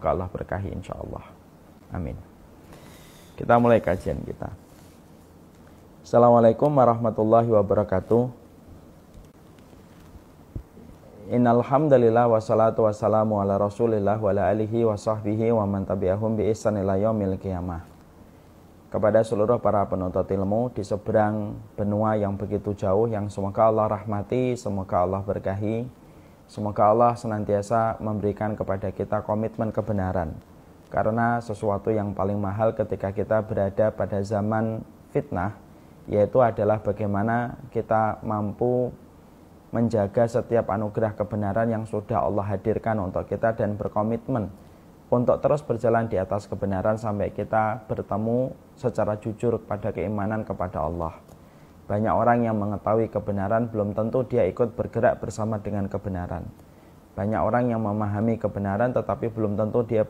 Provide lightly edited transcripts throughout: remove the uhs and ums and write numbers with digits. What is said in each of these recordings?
Allah berkahi insyaallah. Amin. Kita mulai kajian kita. Assalamualaikum warahmatullahi wabarakatuh. Innal hamdalillah wassalatu wassalamu ala Rasulillah wa ala alihi wa sahbihi wa man tabi'ahum bi ihsan ila yaumil qiyamah. Kepada seluruh para penuntut ilmu di seberang benua yang begitu jauh, yang semoga Allah rahmati, semoga Allah berkahi, semoga Allah senantiasa memberikan kepada kita komitmen kebenaran. Karena sesuatu yang paling mahal ketika kita berada pada zaman fitnah, yaitu adalah bagaimana kita mampu menjaga setiap anugerah kebenaran yang sudah Allah hadirkan untuk kita dan berkomitmen untuk terus berjalan di atas kebenaran sampai kita bertemu secara jujur pada keimanan kepada Allah. Banyak orang yang mengetahui kebenaran belum tentu dia ikut bergerak bersama dengan kebenaran. Banyak orang yang memahami kebenaran tetapi belum tentu dia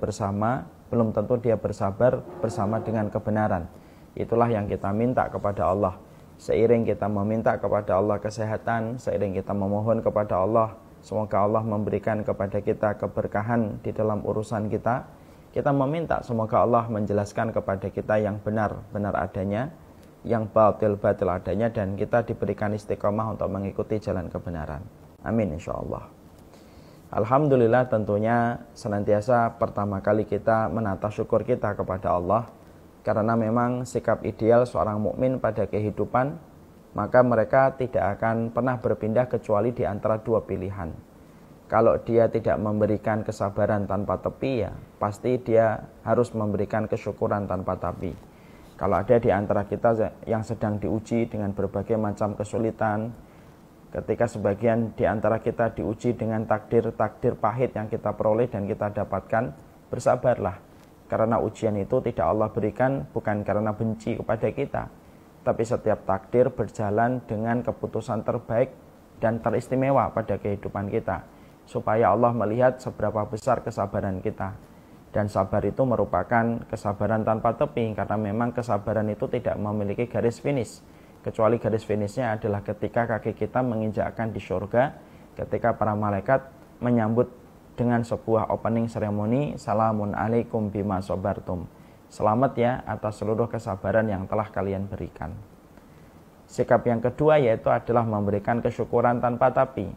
bersabar bersama dengan kebenaran. Itulah yang kita minta kepada Allah. Seiring kita meminta kepada Allah kesehatan, seiring kita memohon kepada Allah, semoga Allah memberikan kepada kita keberkahan di dalam urusan kita. Kita meminta semoga Allah menjelaskan kepada kita yang benar-benar adanya, yang batil-batil adanya, dan kita diberikan istiqomah untuk mengikuti jalan kebenaran. Amin insyaallah. Alhamdulillah, tentunya senantiasa pertama kali kita menata syukur kita kepada Allah. Karena memang sikap ideal seorang mukmin pada kehidupan, maka mereka tidak akan pernah berpindah kecuali di antara dua pilihan. Kalau dia tidak memberikan kesabaran tanpa tepi, ya pasti dia harus memberikan kesyukuran tanpa tepi. Kalau ada di antara kita yang sedang diuji dengan berbagai macam kesulitan, ketika sebagian di antara kita diuji dengan takdir-takdir pahit yang kita peroleh dan kita dapatkan, bersabarlah. Karena ujian itu tidak Allah berikan bukan karena benci kepada kita, tapi setiap takdir berjalan dengan keputusan terbaik dan teristimewa pada kehidupan kita, supaya Allah melihat seberapa besar kesabaran kita. Dan sabar itu merupakan kesabaran tanpa tepi, karena memang kesabaran itu tidak memiliki garis finish, kecuali garis finishnya adalah ketika kaki kita menginjakkan di surga, ketika para malaikat menyambut dengan sebuah opening ceremony, salamun alaikum bima sabartum. Selamat ya atas seluruh kesabaran yang telah kalian berikan. Sikap yang kedua yaitu adalah memberikan kesyukuran tanpa tapi.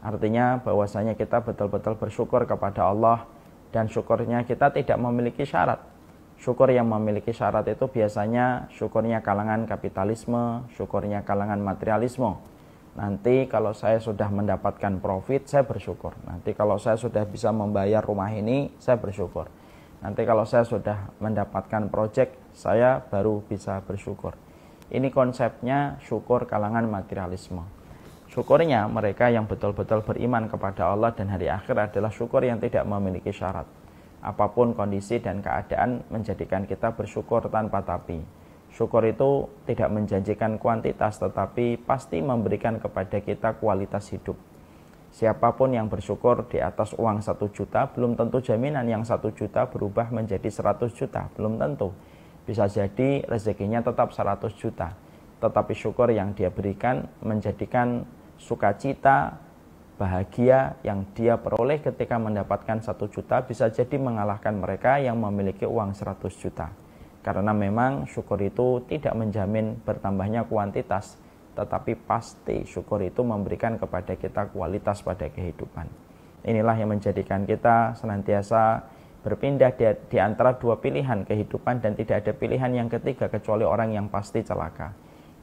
Artinya bahwasanya kita betul-betul bersyukur kepada Allah dan syukurnya kita tidak memiliki syarat. Syukur yang memiliki syarat itu biasanya syukurnya kalangan kapitalisme, syukurnya kalangan materialisme. Nanti kalau saya sudah mendapatkan profit, saya bersyukur. Nanti kalau saya sudah bisa membayar rumah ini, saya bersyukur. Nanti kalau saya sudah mendapatkan proyek, saya baru bisa bersyukur. Ini konsepnya syukur kalangan materialisme. Syukurnya mereka yang betul-betul beriman kepada Allah dan hari akhir adalah syukur yang tidak memiliki syarat. Apapun kondisi dan keadaan menjadikan kita bersyukur tanpa tapi. Syukur itu tidak menjanjikan kuantitas, tetapi pasti memberikan kepada kita kualitas hidup. Siapapun yang bersyukur di atas uang 1 juta, belum tentu jaminan yang 1 juta berubah menjadi 100 juta. Belum tentu. Bisa jadi rezekinya tetap 100 juta. Tetapi syukur yang dia berikan menjadikan sukacita, bahagia yang dia peroleh ketika mendapatkan 1 juta bisa jadi mengalahkan mereka yang memiliki uang 100 juta. Karena memang syukur itu tidak menjamin bertambahnya kuantitas, tetapi pasti syukur itu memberikan kepada kita kualitas pada kehidupan. Inilah yang menjadikan kita senantiasa berpindah di antara dua pilihan kehidupan dan tidak ada pilihan yang ketiga kecuali orang yang pasti celaka.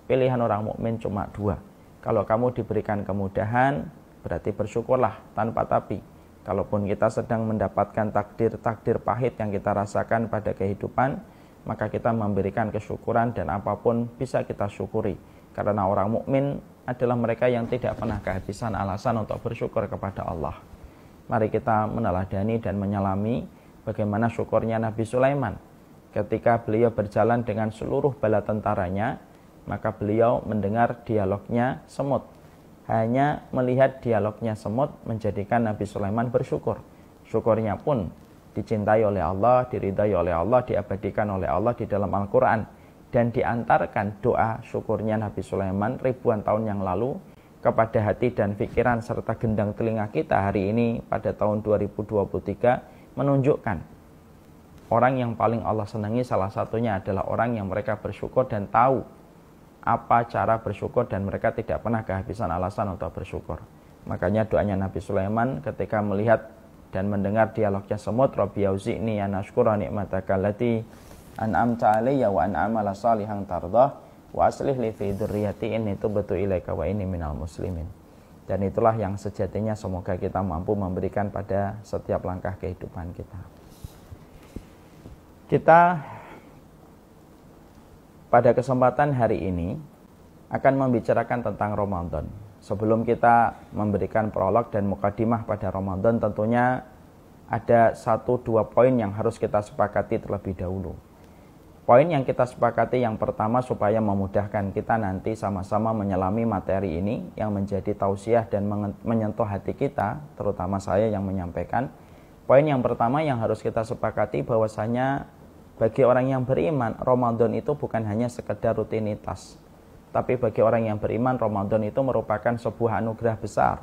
Pilihan orang mukmin cuma dua. Kalau kamu diberikan kemudahan, berarti bersyukurlah tanpa tapi. Kalaupun kita sedang mendapatkan takdir-takdir pahit yang kita rasakan pada kehidupan, maka kita memberikan kesyukuran dan apapun bisa kita syukuri. Karena orang mukmin adalah mereka yang tidak pernah kehabisan alasan untuk bersyukur kepada Allah. Mari kita meneladani dan menyelami bagaimana syukurnya Nabi Sulaiman. Ketika beliau berjalan dengan seluruh bala tentaranya, maka beliau mendengar dialognya semut. Hanya melihat dialognya semut menjadikan Nabi Sulaiman bersyukur. Syukurnya pun dicintai oleh Allah, diridai oleh Allah, diabadikan oleh Allah di dalam Al-Quran. Dan diantarkan doa syukurnya Nabi Sulaiman ribuan tahun yang lalu kepada hati dan pikiran serta gendang telinga kita hari ini pada tahun 2023 menunjukkan orang yang paling Allah senangi salah satunya adalah orang yang mereka bersyukur dan tahu apa cara bersyukur dan mereka tidak pernah kehabisan alasan untuk bersyukur. Makanya doanya Nabi Sulaiman ketika melihat dan mendengar dialognya semut, Rabbi auzi'ni an ashkura ni'mataka allati an'amta alayya wa an a'mala salihan tardah wa aslih li fi dzurriyyati inni tubtu ilaika wa inni minal muslimin. Dan itulah yang sejatinya semoga kita mampu memberikan pada setiap langkah kehidupan kita. Kita pada kesempatan hari ini akan membicarakan tentang Ramadan. Sebelum kita memberikan prolog dan mukadimah pada Ramadan, tentunya ada 1-2 poin yang harus kita sepakati terlebih dahulu. Poin yang kita sepakati yang pertama supaya memudahkan kita nanti sama-sama menyelami materi ini yang menjadi tausiah dan menyentuh hati kita, terutama saya yang menyampaikan. Poin yang pertama yang harus kita sepakati bahwasanya bagi orang yang beriman, Ramadan itu bukan hanya sekedar rutinitas. Tapi bagi orang yang beriman, Ramadan itu merupakan sebuah anugerah besar,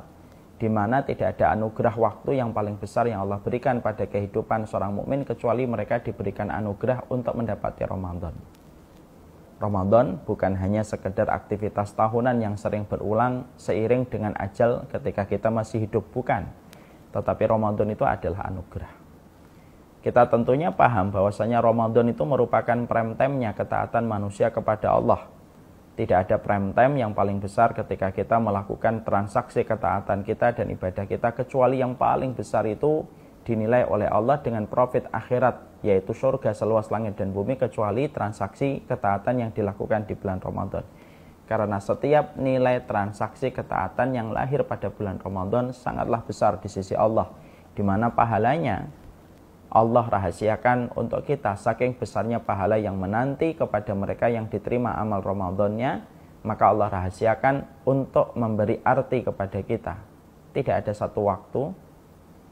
di mana tidak ada anugerah waktu yang paling besar yang Allah berikan pada kehidupan seorang mukmin kecuali mereka diberikan anugerah untuk mendapati Ramadan. Ramadan bukan hanya sekedar aktivitas tahunan yang sering berulang seiring dengan ajal ketika kita masih hidup, bukan. Tetapi Ramadan itu adalah anugerah. Kita tentunya paham bahwasanya Ramadan itu merupakan prime time-nya ketaatan manusia kepada Allah. Tidak ada prime time yang paling besar ketika kita melakukan transaksi ketaatan kita dan ibadah kita, kecuali yang paling besar itu dinilai oleh Allah dengan profit akhirat, yaitu surga seluas langit dan bumi, kecuali transaksi ketaatan yang dilakukan di bulan Ramadan. Karena setiap nilai transaksi ketaatan yang lahir pada bulan Ramadan sangatlah besar di sisi Allah, di mana pahalanya Allah rahasiakan untuk kita. Saking besarnya pahala yang menanti kepada mereka yang diterima amal Ramadannya, maka Allah rahasiakan untuk memberi arti kepada kita. Tidak ada satu waktu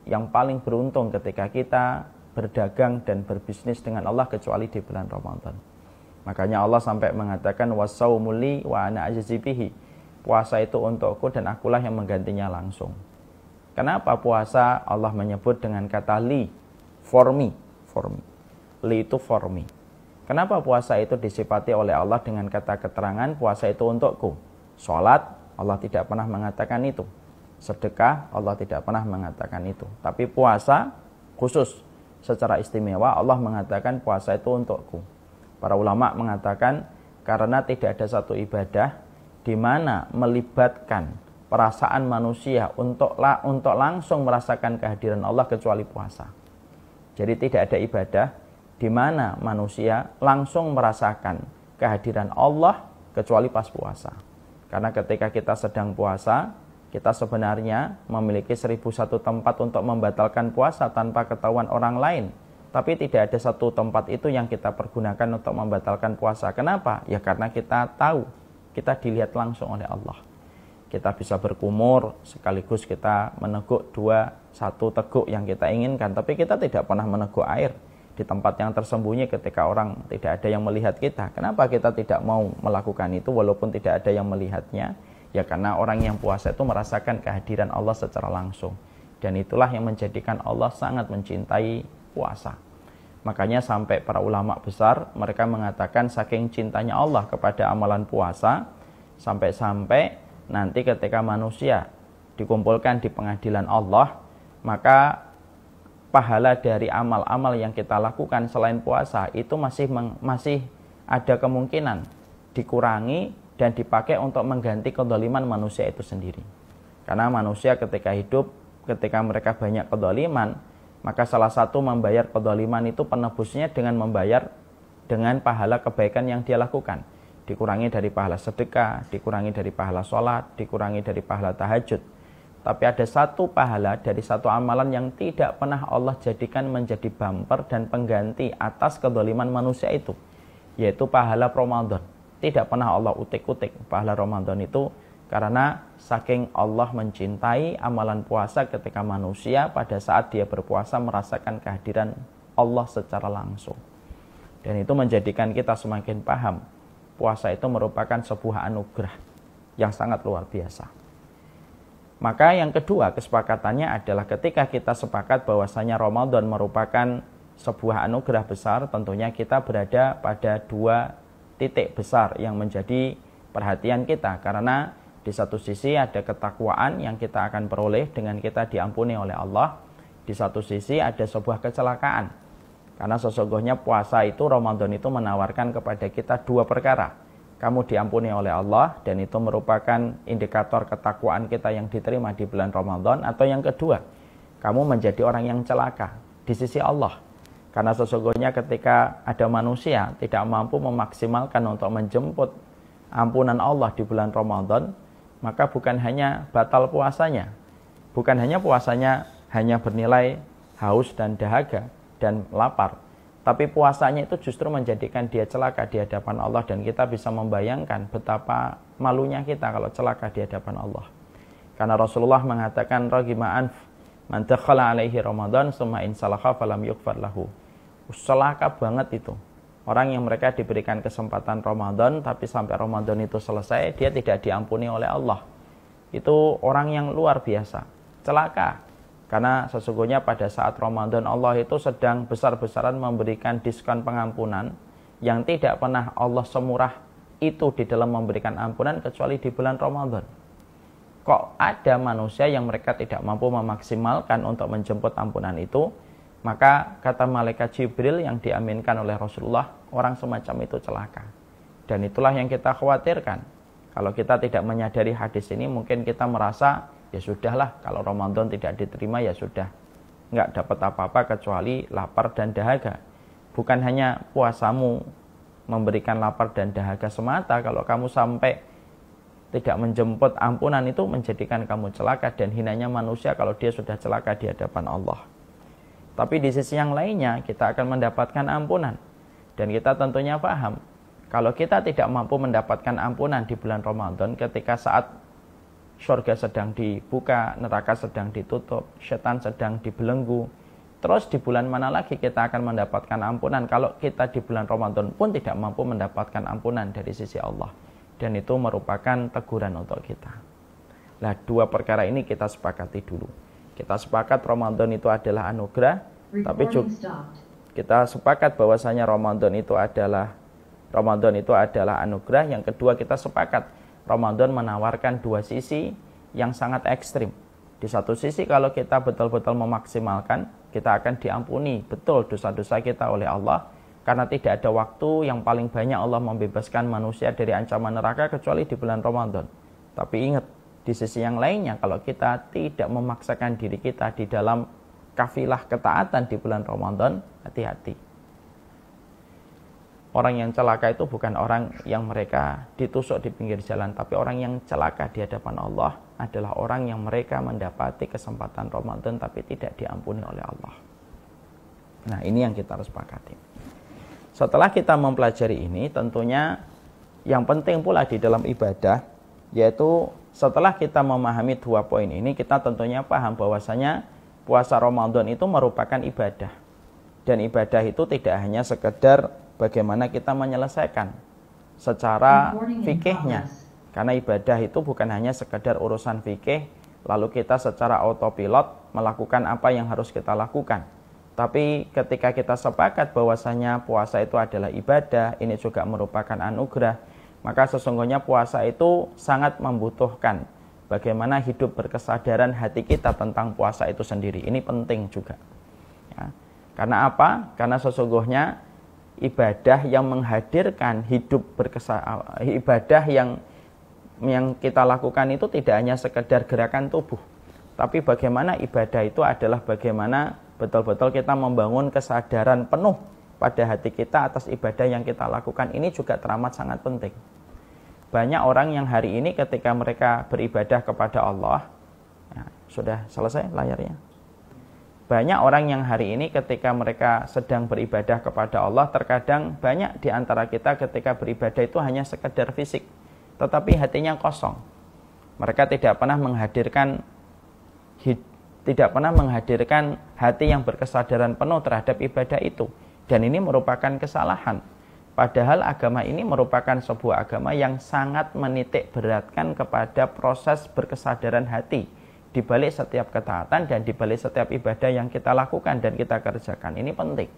yang paling beruntung ketika kita berdagang dan berbisnis dengan Allah kecuali di bulan Ramadan. Makanya Allah sampai mengatakan wasaumul li wa ana ajzi bihi. Puasa itu untukku dan akulah yang menggantinya langsung. Kenapa puasa Allah menyebut dengan kata li? For me. Li itu for me. Kenapa puasa itu disifati oleh Allah dengan kata keterangan puasa itu untukku? Sholat, Allah tidak pernah mengatakan itu. Sedekah, Allah tidak pernah mengatakan itu. Tapi puasa khusus, secara istimewa Allah mengatakan puasa itu untukku. Para ulama mengatakan karena tidak ada satu ibadah di mana melibatkan perasaan manusia untuk langsung merasakan kehadiran Allah kecuali puasa. Jadi tidak ada ibadah di mana manusia langsung merasakan kehadiran Allah kecuali pas puasa. Karena ketika kita sedang puasa, kita sebenarnya memiliki 1001 tempat untuk membatalkan puasa tanpa ketahuan orang lain. Tapi tidak ada satu tempat itu yang kita pergunakan untuk membatalkan puasa. Kenapa? Ya karena kita tahu, kita dilihat langsung oleh Allah. Kita bisa berkumur, sekaligus kita meneguk 1 teguk yang kita inginkan. Tapi kita tidak pernah meneguk air di tempat yang tersembunyi ketika orang tidak ada yang melihat kita. Kenapa kita tidak mau melakukan itu walaupun tidak ada yang melihatnya? Ya karena orang yang puasa itu merasakan kehadiran Allah secara langsung. Dan itulah yang menjadikan Allah sangat mencintai puasa. Makanya sampai para ulama besar, mereka mengatakan saking cintanya Allah kepada amalan puasa, sampai-sampai nanti ketika manusia dikumpulkan di pengadilan Allah, maka pahala dari amal-amal yang kita lakukan selain puasa itu masih ada kemungkinan dikurangi dan dipakai untuk mengganti kezaliman manusia itu sendiri. Karena manusia ketika hidup, ketika mereka banyak kezaliman, maka salah satu membayar kezaliman itu penebusnya dengan membayar dengan pahala kebaikan yang dia lakukan. Dikurangi dari pahala sedekah, dikurangi dari pahala sholat, dikurangi dari pahala tahajud. Tapi ada satu pahala dari satu amalan yang tidak pernah Allah jadikan menjadi bumper dan pengganti atas kezaliman manusia itu, yaitu pahala Ramadan. Tidak pernah Allah utik-utik pahala Ramadan itu, karena saking Allah mencintai amalan puasa ketika manusia pada saat dia berpuasa merasakan kehadiran Allah secara langsung. Dan itu menjadikan kita semakin paham puasa itu merupakan sebuah anugerah yang sangat luar biasa. Maka yang kedua kesepakatannya adalah ketika kita sepakat bahwasanya Ramadan merupakan sebuah anugerah besar, tentunya kita berada pada dua titik besar yang menjadi perhatian kita. Karena di satu sisi ada ketakwaan yang kita akan peroleh dengan kita diampuni oleh Allah. Di satu sisi ada sebuah kecelakaan. Karena sesungguhnya puasa itu, Ramadan itu menawarkan kepada kita dua perkara. Kamu diampuni oleh Allah dan itu merupakan indikator ketakwaan kita yang diterima di bulan Ramadan. Atau yang kedua, kamu menjadi orang yang celaka di sisi Allah. Karena sesungguhnya ketika ada manusia tidak mampu memaksimalkan untuk menjemput ampunan Allah di bulan Ramadan, maka bukan hanya batal puasanya, bukan hanya puasanya hanya bernilai haus dan dahaga dan lapar, tapi puasanya itu justru menjadikan dia celaka di hadapan Allah. Dan kita bisa membayangkan betapa malunya kita kalau celaka di hadapan Allah. Karena Rasulullah mengatakan, ragima anf man dakhala alaihi Ramadan summa in salakha falam yughfar lahu. Celaka banget itu orang yang mereka diberikan kesempatan Ramadan, tapi sampai Ramadan itu selesai dia tidak diampuni oleh Allah. Itu orang yang luar biasa, celaka. Karena sesungguhnya pada saat Ramadan Allah itu sedang besar-besaran memberikan diskon pengampunan yang tidak pernah Allah semurah itu di dalam memberikan ampunan kecuali di bulan Ramadan. Kok ada manusia yang mereka tidak mampu memaksimalkan untuk menjemput ampunan itu? Maka kata malaikat Jibril yang diaminkan oleh Rasulullah, orang semacam itu celaka. Dan itulah yang kita khawatirkan. Kalau kita tidak menyadari hadis ini, mungkin kita merasa, ya sudahlah, kalau Ramadan tidak diterima ya sudah, nggak dapat apa-apa kecuali lapar dan dahaga. Bukan hanya puasamu memberikan lapar dan dahaga semata, kalau kamu sampai tidak menjemput ampunan itu menjadikan kamu celaka, dan hinanya manusia kalau dia sudah celaka di hadapan Allah. Tapi di sisi yang lainnya kita akan mendapatkan ampunan. Dan kita tentunya paham, kalau kita tidak mampu mendapatkan ampunan di bulan Ramadan, ketika saat surga sedang dibuka, neraka sedang ditutup, setan sedang dibelenggu, terus di bulan mana lagi kita akan mendapatkan ampunan kalau kita di bulan Ramadan pun tidak mampu mendapatkan ampunan dari sisi Allah. Dan itu merupakan teguran untuk kita. Nah, dua perkara ini kita sepakati dulu. Kita sepakat Ramadan itu adalah anugerah, tapi juga kita sepakat bahwasanya Ramadan itu adalah anugerah. Yang kedua, kita sepakat Ramadan menawarkan dua sisi yang sangat ekstrim. Di satu sisi kalau kita betul-betul memaksimalkan, kita akan diampuni betul dosa-dosa kita oleh Allah, karena tidak ada waktu yang paling banyak Allah membebaskan manusia dari ancaman neraka kecuali di bulan Ramadan. Tapi ingat, di sisi yang lainnya, kalau kita tidak memaksakan diri kita di dalam kafilah ketaatan di bulan Ramadan, hati-hati. Orang yang celaka itu bukan orang yang mereka ditusuk di pinggir jalan, tapi orang yang celaka di hadapan Allah adalah orang yang mereka mendapati kesempatan Ramadan tapi tidak diampuni oleh Allah. Nah, ini yang kita harus sepakati. Setelah kita mempelajari ini, tentunya yang penting pula di dalam ibadah, yaitu setelah kita memahami dua poin ini, kita tentunya paham bahwasanya puasa Ramadan itu merupakan ibadah. Dan ibadah itu tidak hanya sekedar bagaimana kita menyelesaikan secara fikihnya. Karena ibadah itu bukan hanya sekedar urusan fikih, lalu kita secara autopilot melakukan apa yang harus kita lakukan. Tapi ketika kita sepakat bahwasanya puasa itu adalah ibadah, ini juga merupakan anugerah, maka sesungguhnya puasa itu sangat membutuhkan bagaimana hidup berkesadaran hati kita tentang puasa itu sendiri. Ini penting juga. Ya. Karena apa? Karena sesungguhnya ibadah yang menghadirkan hidup ibadah yang kita lakukan itu tidak hanya sekedar gerakan tubuh, tapi bagaimana ibadah itu adalah bagaimana betul-betul kita membangun kesadaran penuh pada hati kita atas ibadah yang kita lakukan. Ini juga teramat sangat penting. Banyak orang yang hari ini ketika mereka beribadah kepada Allah, ya, sudah selesai layarnya. Banyak orang yang hari ini ketika mereka sedang beribadah kepada Allah, terkadang banyak di antara kita ketika beribadah itu hanya sekedar fisik, tetapi hatinya kosong. Mereka tidak pernah menghadirkan hati yang berkesadaran penuh terhadap ibadah itu. Dan ini merupakan kesalahan. Padahal agama ini merupakan sebuah agama yang sangat menitik beratkan kepada proses berkesadaran hati. di balik setiap ketaatan dan di balik setiap ibadah yang kita lakukan dan kita kerjakan. Ini penting.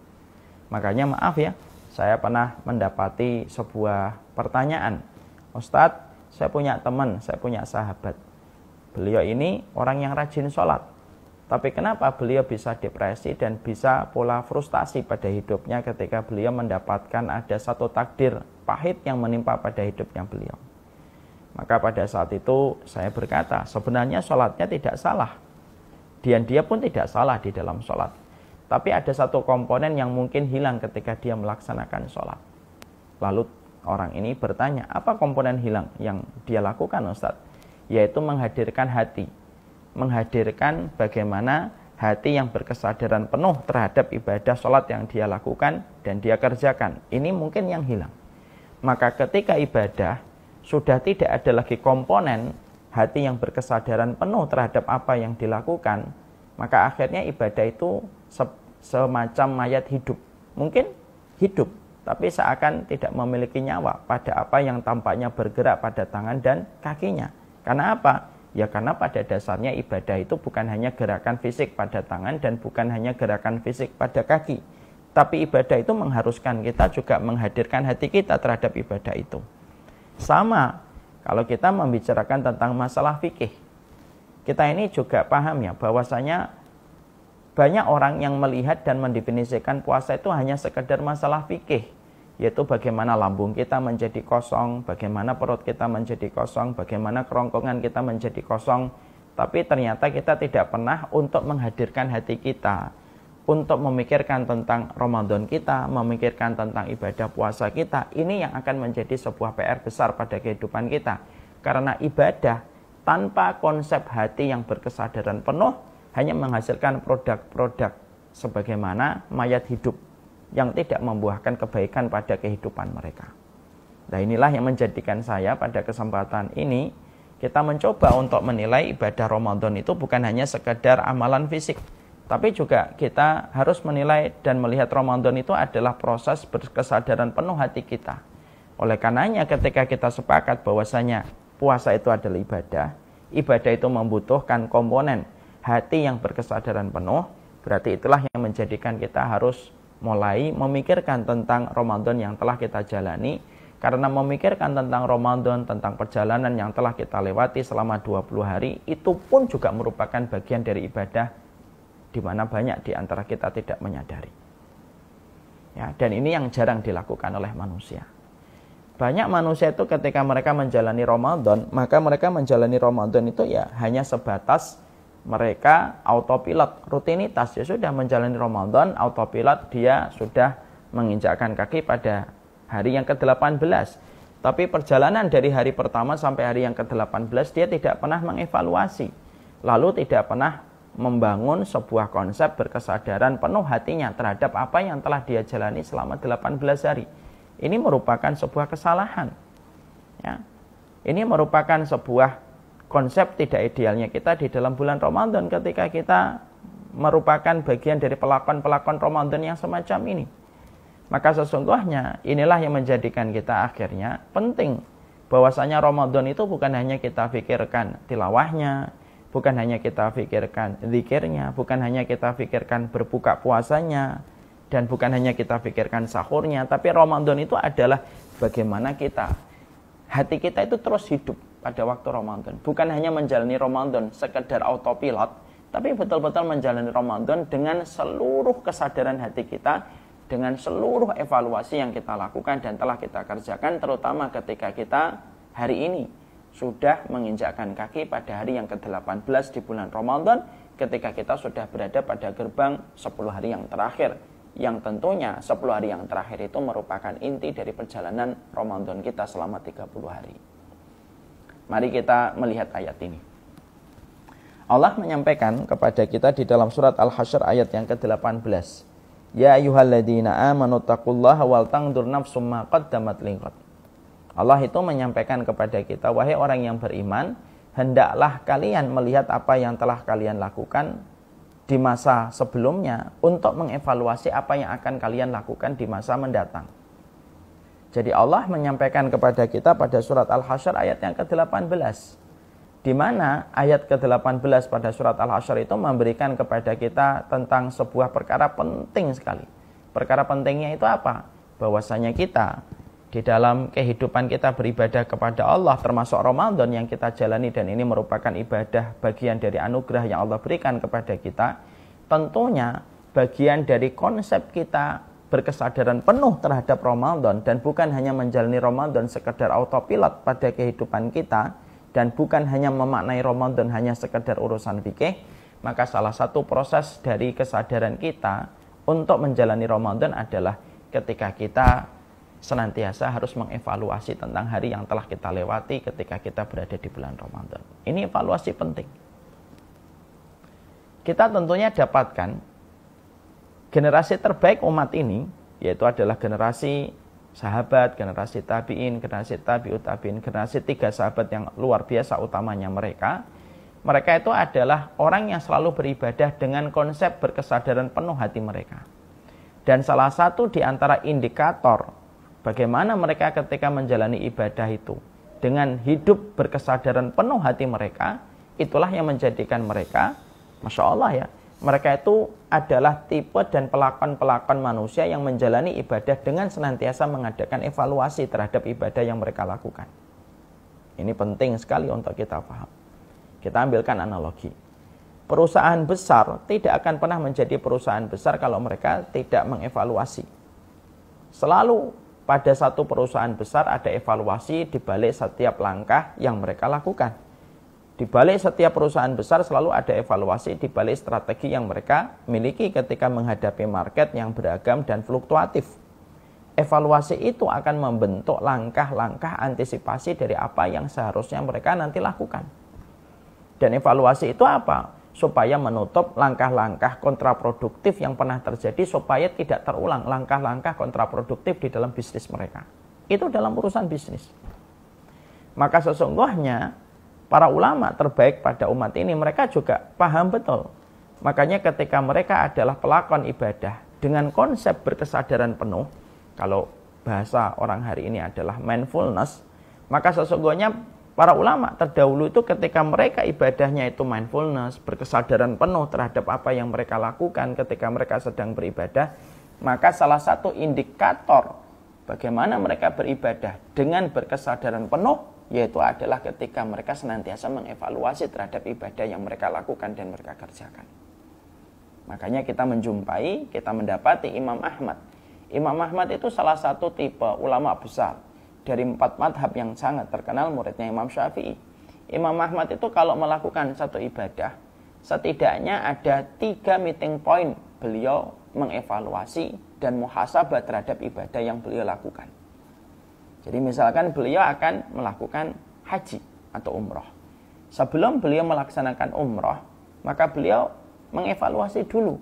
Makanya maaf ya, saya pernah mendapati sebuah pertanyaan. Ustadz, saya punya teman, saya punya sahabat. Beliau ini orang yang rajin sholat. Tapi kenapa beliau bisa depresi dan bisa pola frustasi pada hidupnya ketika beliau mendapatkan ada satu takdir pahit yang menimpa pada hidupnya beliau. Maka pada saat itu saya berkata, sebenarnya sholatnya tidak salah. Dan dia pun tidak salah di dalam sholat. Tapi ada satu komponen yang mungkin hilang ketika dia melaksanakan sholat. Lalu orang ini bertanya, apa komponen hilang yang dia lakukan Ustadz? Yaitu menghadirkan hati. Menghadirkan bagaimana hati yang berkesadaran penuh terhadap ibadah sholat yang dia lakukan dan dia kerjakan. Ini mungkin yang hilang. Maka ketika ibadah sudah tidak ada lagi komponen hati yang berkesadaran penuh terhadap apa yang dilakukan, maka akhirnya ibadah itu semacam mayat hidup. Mungkin hidup, tapi seakan tidak memiliki nyawa pada apa yang tampaknya bergerak pada tangan dan kakinya. Karena apa? Ya karena pada dasarnya ibadah itu bukan hanya gerakan fisik pada tangan dan bukan hanya gerakan fisik pada kaki. Tapi ibadah itu mengharuskan kita juga menghadirkan hati kita terhadap ibadah itu. Sama kalau kita membicarakan tentang masalah fikih. Kita ini juga paham ya bahwasanya banyak orang yang melihat dan mendefinisikan puasa itu hanya sekedar masalah fikih. Yaitu bagaimana lambung kita menjadi kosong, bagaimana perut kita menjadi kosong, bagaimana kerongkongan kita menjadi kosong. Tapi ternyata kita tidak pernah untuk menghadirkan hati kita, untuk memikirkan tentang Ramadan kita, memikirkan tentang ibadah puasa kita. Ini yang akan menjadi sebuah PR besar pada kehidupan kita. Karena ibadah tanpa konsep hati yang berkesadaran penuh hanya menghasilkan produk-produk sebagaimana mayat hidup yang tidak membuahkan kebaikan pada kehidupan mereka. Nah inilah yang menjadikan saya pada kesempatan ini kita mencoba untuk menilai ibadah Ramadan itu bukan hanya sekedar amalan fisik, tapi juga kita harus menilai dan melihat Ramadan itu adalah proses berkesadaran penuh hati kita. Oleh karenanya ketika kita sepakat bahwasanya puasa itu adalah ibadah, ibadah itu membutuhkan komponen hati yang berkesadaran penuh, berarti itulah yang menjadikan kita harus mulai memikirkan tentang Ramadan yang telah kita jalani. Karena memikirkan tentang Ramadan, tentang perjalanan yang telah kita lewati selama 20 hari, itu pun juga merupakan bagian dari ibadah di mana banyak di antara kita tidak menyadari. Ya, dan ini yang jarang dilakukan oleh manusia. Banyak manusia itu ketika mereka menjalani Ramadan, maka mereka menjalani Ramadan itu ya hanya sebatas mereka autopilot, rutinitas. Ya sudah menjalani Ramadan, autopilot, dia sudah menginjakkan kaki pada hari yang ke-18. Tapi perjalanan dari hari pertama sampai hari yang ke-18 dia tidak pernah mengevaluasi. Lalu tidak pernah membangun sebuah konsep berkesadaran penuh hatinya terhadap apa yang telah dia jalani selama 18 hari. Ini merupakan sebuah kesalahan. Ya. Ini merupakan sebuah konsep tidak idealnya kita di dalam bulan Ramadan ketika kita merupakan bagian dari pelakon-pelakon Ramadan yang semacam ini. Maka sesungguhnya inilah yang menjadikan kita akhirnya penting bahwasanya Ramadan itu bukan hanya kita pikirkan tilawahnya, bukan hanya kita pikirkan zikirnya, bukan hanya kita pikirkan berbuka puasanya, dan bukan hanya kita pikirkan sahurnya, tapi Ramadan itu adalah bagaimana hati kita itu terus hidup pada waktu Ramadan. Bukan hanya menjalani Ramadan sekedar autopilot, tapi betul-betul menjalani Ramadan dengan seluruh kesadaran hati kita, dengan seluruh evaluasi yang kita lakukan dan telah kita kerjakan, terutama ketika kita hari ini sudah menginjakkan kaki pada hari yang ke-18 di bulan Ramadan, ketika kita sudah berada pada gerbang 10 hari yang terakhir, yang tentunya 10 hari yang terakhir itu merupakan inti dari perjalanan Ramadan kita selama 30 hari. Mari kita melihat ayat ini. Allah menyampaikan kepada kita di dalam surat Al-Hasyr ayat yang ke-18. Ya ayyuhalladzina amanu taqullaha wal tanzur nafsum ma qaddamat lighad. Allah itu menyampaikan kepada kita, wahai orang yang beriman, hendaklah kalian melihat apa yang telah kalian lakukan di masa sebelumnya untuk mengevaluasi apa yang akan kalian lakukan di masa mendatang. Jadi Allah menyampaikan kepada kita pada surat Al-Hasyr ayat yang ke-18 di mana ayat ke-18 pada surat Al-Hasyr itu memberikan kepada kita tentang sebuah perkara penting sekali. Perkara pentingnya itu apa? Bahwasanya kita di dalam kehidupan kita beribadah kepada Allah, termasuk Ramadan yang kita jalani, dan ini merupakan ibadah bagian dari anugerah yang Allah berikan kepada kita. Tentunya bagian dari konsep kita berkesadaran penuh terhadap Ramadan, dan bukan hanya menjalani Ramadan sekedar autopilot pada kehidupan kita, dan bukan hanya memaknai Ramadan hanya sekedar urusan fikih. Maka salah satu proses dari kesadaran kita untuk menjalani Ramadan adalah ketika kita senantiasa harus mengevaluasi tentang hari yang telah kita lewati ketika kita berada di bulan Ramadan. Ini evaluasi penting. Kita tentunya dapatkan generasi terbaik umat ini, yaitu adalah generasi sahabat, generasi tabi'in, generasi tabi'ut tabi'in, generasi 3 sahabat yang luar biasa utamanya mereka. Mereka itu adalah orang yang selalu beribadah dengan konsep berkesadaran penuh hati mereka. Dan salah satu di antara indikator bagaimana mereka ketika menjalani ibadah itu dengan hidup berkesadaran penuh hati mereka, itulah yang menjadikan mereka, Masya Allah ya, mereka itu adalah tipe dan pelakon-pelakon manusia yang menjalani ibadah dengan senantiasa mengadakan evaluasi terhadap ibadah yang mereka lakukan. Ini penting sekali untuk kita paham. Kita ambilkan analogi. Perusahaan besar tidak akan pernah menjadi perusahaan besar kalau mereka tidak mengevaluasi. Selalu pada satu perusahaan besar ada evaluasi di balik setiap langkah yang mereka lakukan. Di balik setiap perusahaan besar selalu ada evaluasi di balik strategi yang mereka miliki ketika menghadapi market yang beragam dan fluktuatif. Evaluasi itu akan membentuk langkah-langkah antisipasi dari apa yang seharusnya mereka nanti lakukan. Dan evaluasi itu apa? Supaya menutup langkah-langkah kontraproduktif yang pernah terjadi, supaya tidak terulang langkah-langkah kontraproduktif di dalam bisnis mereka. Itu dalam urusan bisnis. Maka sesungguhnya para ulama terbaik pada umat ini, mereka juga paham betul. Makanya ketika mereka adalah pelakon ibadah dengan konsep berkesadaran penuh, kalau bahasa orang hari ini adalah mindfulness, maka sesungguhnya para ulama terdahulu itu ketika mereka ibadahnya itu mindfulness, berkesadaran penuh terhadap apa yang mereka lakukan ketika mereka sedang beribadah, maka salah satu indikator bagaimana mereka beribadah dengan berkesadaran penuh yaitu adalah ketika mereka senantiasa mengevaluasi terhadap ibadah yang mereka lakukan dan mereka kerjakan. Makanya kita menjumpai, kita mendapati Imam Ahmad. Imam Ahmad itu salah satu tipe ulama besar dari 4 madhab yang sangat terkenal, muridnya Imam Syafi'i. Imam Ahmad itu kalau melakukan satu ibadah, setidaknya ada 3 meeting point beliau mengevaluasi dan muhasabah terhadap ibadah yang beliau lakukan. Jadi misalkan beliau akan melakukan haji atau umroh. Sebelum beliau melaksanakan umroh, maka beliau mengevaluasi dulu.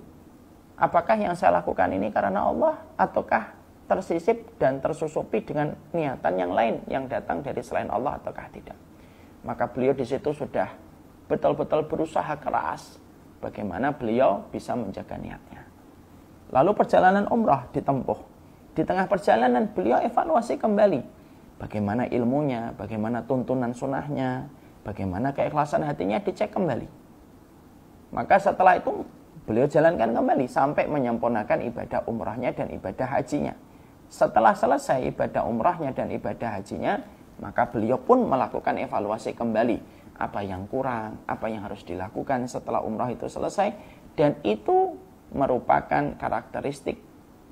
Apakah yang saya lakukan ini karena Allah, ataukah tersisip dan tersusupi dengan niatan yang lain yang datang dari selain Allah ataukah tidak. Maka beliau di situ sudah betul-betul berusaha keras bagaimana beliau bisa menjaga niatnya. Lalu perjalanan umrah ditempuh. Di tengah perjalanan beliau evaluasi kembali bagaimana ilmunya, bagaimana tuntunan sunnahnya, bagaimana keikhlasan hatinya, dicek kembali. Maka setelah itu beliau jalankan kembali sampai menyempurnakan ibadah umrahnya dan ibadah hajinya. Setelah selesai ibadah umrahnya dan ibadah hajinya, maka beliau pun melakukan evaluasi kembali apa yang kurang, apa yang harus dilakukan setelah umrah itu selesai. Dan itu merupakan karakteristik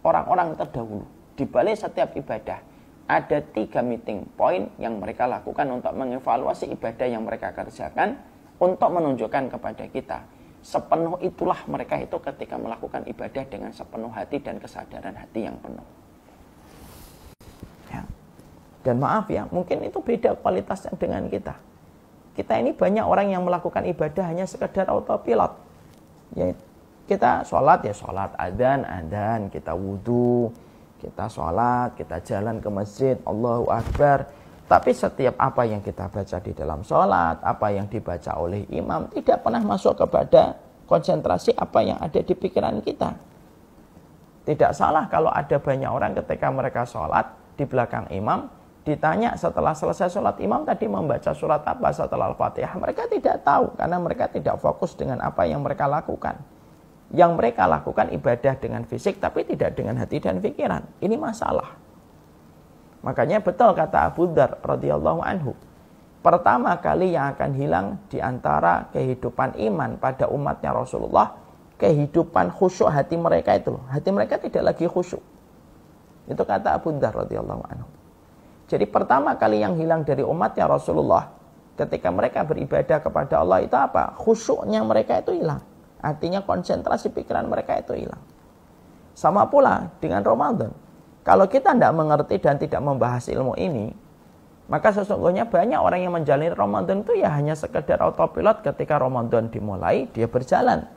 orang-orang terdahulu. Di balik setiap ibadah ada 3 meeting point yang mereka lakukan untuk mengevaluasi ibadah yang mereka kerjakan, untuk menunjukkan kepada kita sepenuh itulah mereka itu ketika melakukan ibadah dengan sepenuh hati dan kesadaran hati yang penuh. Ya. Dan maaf ya, mungkin itu beda kualitasnya dengan kita. Kita ini banyak orang yang melakukan ibadah hanya sekedar autopilot. Ya, kita sholat ya sholat, adzan, kita wudhu, kita sholat, kita jalan ke masjid, Allahu Akbar. Tapi setiap apa yang kita baca di dalam sholat, apa yang dibaca oleh imam, tidak pernah masuk kepada konsentrasi apa yang ada di pikiran kita. Tidak salah kalau ada banyak orang ketika mereka sholat di belakang imam, ditanya setelah selesai sholat, imam tadi membaca surat apa setelah Al-Fatihah, mereka tidak tahu karena mereka tidak fokus dengan apa yang mereka lakukan. Yang mereka lakukan ibadah dengan fisik tapi tidak dengan hati dan pikiran. Ini masalah. Makanya betul kata Abu Dzar radhiyallahu anhu, pertama kali yang akan hilang di antara kehidupan iman pada umatnya Rasulullah, kehidupan khusyuk hati mereka itu. Hati mereka tidak lagi khusyuk. Itu kata Abu Dzar radhiyallahu anhu. Jadi pertama kali yang hilang dari umatnya Rasulullah ketika mereka beribadah kepada Allah itu apa? Khusyuknya mereka itu hilang. Artinya konsentrasi pikiran mereka itu hilang. Sama pula dengan Ramadan. Kalau kita tidak mengerti dan tidak membahas ilmu ini, maka sesungguhnya banyak orang yang menjalani Ramadan itu ya hanya sekedar autopilot. Ketika Ramadan dimulai, dia berjalan.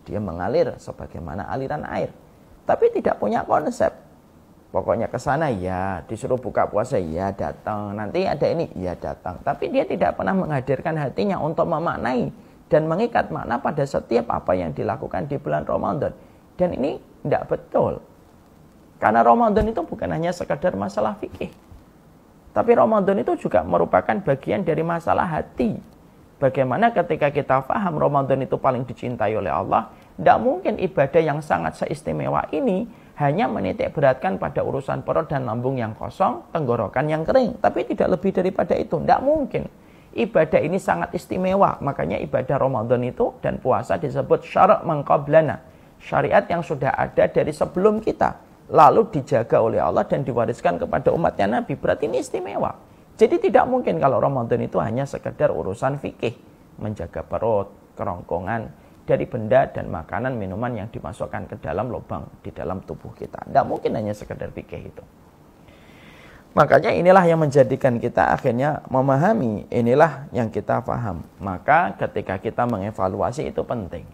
Dia mengalir sebagaimana aliran air. Tapi tidak punya konsep. Pokoknya ke sana ya, disuruh buka puasa ya datang, nanti ada ini ya datang. Tapi dia tidak pernah menghadirkan hatinya untuk memaknai dan mengikat makna pada setiap apa yang dilakukan di bulan Ramadan. Dan ini tidak betul. Karena Ramadan itu bukan hanya sekedar masalah fikih. Tapi Ramadan itu juga merupakan bagian dari masalah hati. Bagaimana ketika kita paham Ramadan itu paling dicintai oleh Allah, tidak mungkin ibadah yang sangat seistimewa ini hanya menitik beratkan pada urusan perut dan lambung yang kosong, tenggorokan yang kering. Tapi tidak lebih daripada itu. Tidak mungkin. Ibadah ini sangat istimewa. Makanya ibadah Ramadan itu dan puasa disebut syara' man qablana. Syariat yang sudah ada dari sebelum kita. Lalu dijaga oleh Allah dan diwariskan kepada umatnya Nabi. Berarti ini istimewa. Jadi tidak mungkin kalau Ramadan itu hanya sekedar urusan fikih. Menjaga perut, kerongkongan dari benda dan makanan, minuman yang dimasukkan ke dalam lubang di dalam tubuh kita. Tidak mungkin hanya sekedar fikih itu. Makanya inilah yang menjadikan kita akhirnya memahami, inilah yang kita paham. Maka ketika kita mengevaluasi itu penting.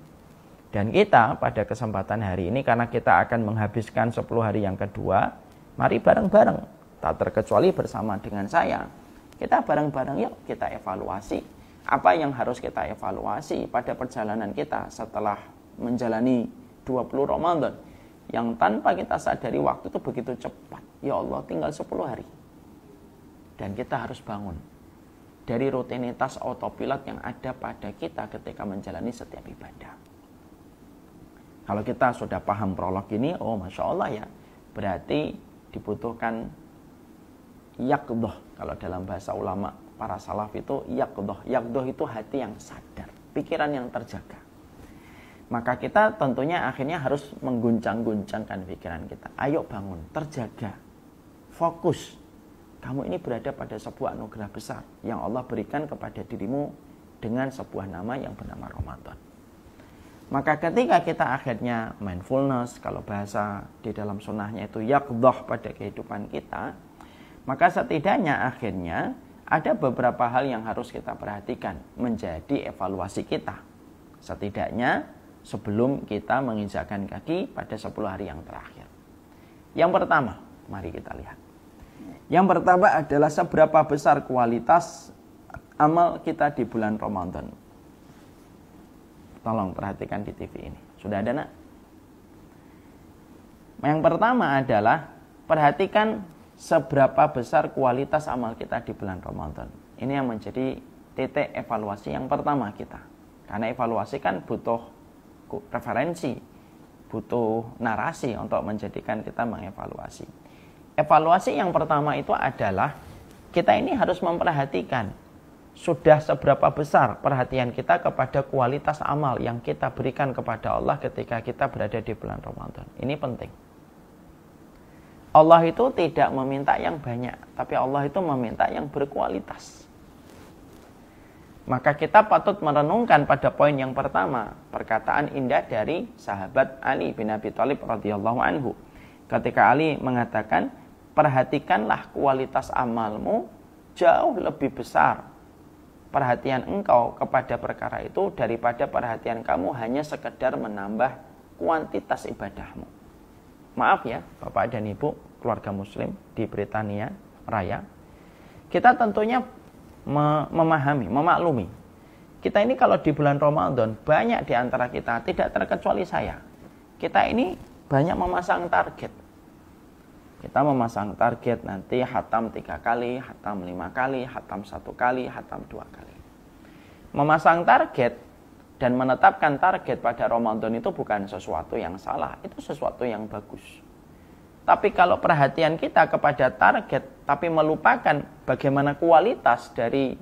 Dan kita pada kesempatan hari ini, karena kita akan menghabiskan 10 hari yang kedua, mari bareng-bareng, tak terkecuali bersama dengan saya, kita bareng-bareng yuk kita evaluasi. Apa yang harus kita evaluasi pada perjalanan kita setelah menjalani 20 Ramadan yang tanpa kita sadari waktu itu begitu cepat. Ya Allah, tinggal 10 hari. Dan kita harus bangun dari rutinitas autopilot yang ada pada kita ketika menjalani setiap ibadah. Kalau kita sudah paham prolog ini, oh Masya Allah ya, berarti dibutuhkan yaqdhah. Kalau dalam bahasa ulama para salaf itu yaqdhah. Yaqdhah itu hati yang sadar, pikiran yang terjaga. Maka kita tentunya akhirnya harus mengguncang-guncangkan pikiran kita. Ayo bangun, terjaga, fokus. Kamu ini berada pada sebuah anugerah besar yang Allah berikan kepada dirimu dengan sebuah nama yang bernama Ramadan. Maka ketika kita akhirnya mindfulness, kalau bahasa di dalam sunnahnya itu yaqdhah pada kehidupan kita, maka setidaknya akhirnya ada beberapa hal yang harus kita perhatikan menjadi evaluasi kita. Setidaknya sebelum kita menginjakkan kaki pada 10 hari yang terakhir. Yang pertama, mari kita lihat. Yang pertama adalah seberapa besar kualitas amal kita di bulan Ramadan. Tolong perhatikan di TV ini. Sudah ada, Nak? Yang pertama adalah perhatikan seberapa besar kualitas amal kita di bulan Ramadan. Ini yang menjadi titik evaluasi yang pertama kita. Karena evaluasi kan butuh referensi, butuh narasi untuk menjadikan kita mengevaluasi. Evaluasi yang pertama itu adalah kita ini harus memperhatikan sudah seberapa besar perhatian kita kepada kualitas amal yang kita berikan kepada Allah ketika kita berada di bulan Ramadan. Ini penting. Allah itu tidak meminta yang banyak, tapi Allah itu meminta yang berkualitas. Maka kita patut merenungkan pada poin yang pertama, perkataan indah dari sahabat Ali bin Abi Thalib radhiyallahu anhu. Ketika Ali mengatakan, perhatikanlah kualitas amalmu jauh lebih besar perhatian engkau kepada perkara itu daripada perhatian kamu hanya sekedar menambah kuantitas ibadahmu. Maaf ya, Bapak dan Ibu, keluarga muslim di Britania Raya. Kita tentunya memahami, memaklumi. Kita ini kalau di bulan Ramadan, banyak di antara kita, tidak terkecuali saya. Kita ini banyak memasang target. Kita memasang target nanti khatam 3 kali, khatam 5 kali, khatam 1 kali, khatam 2 kali. Memasang target dan menetapkan target pada Ramadan itu bukan sesuatu yang salah, itu sesuatu yang bagus. Tapi kalau perhatian kita kepada target, tapi melupakan bagaimana kualitas dari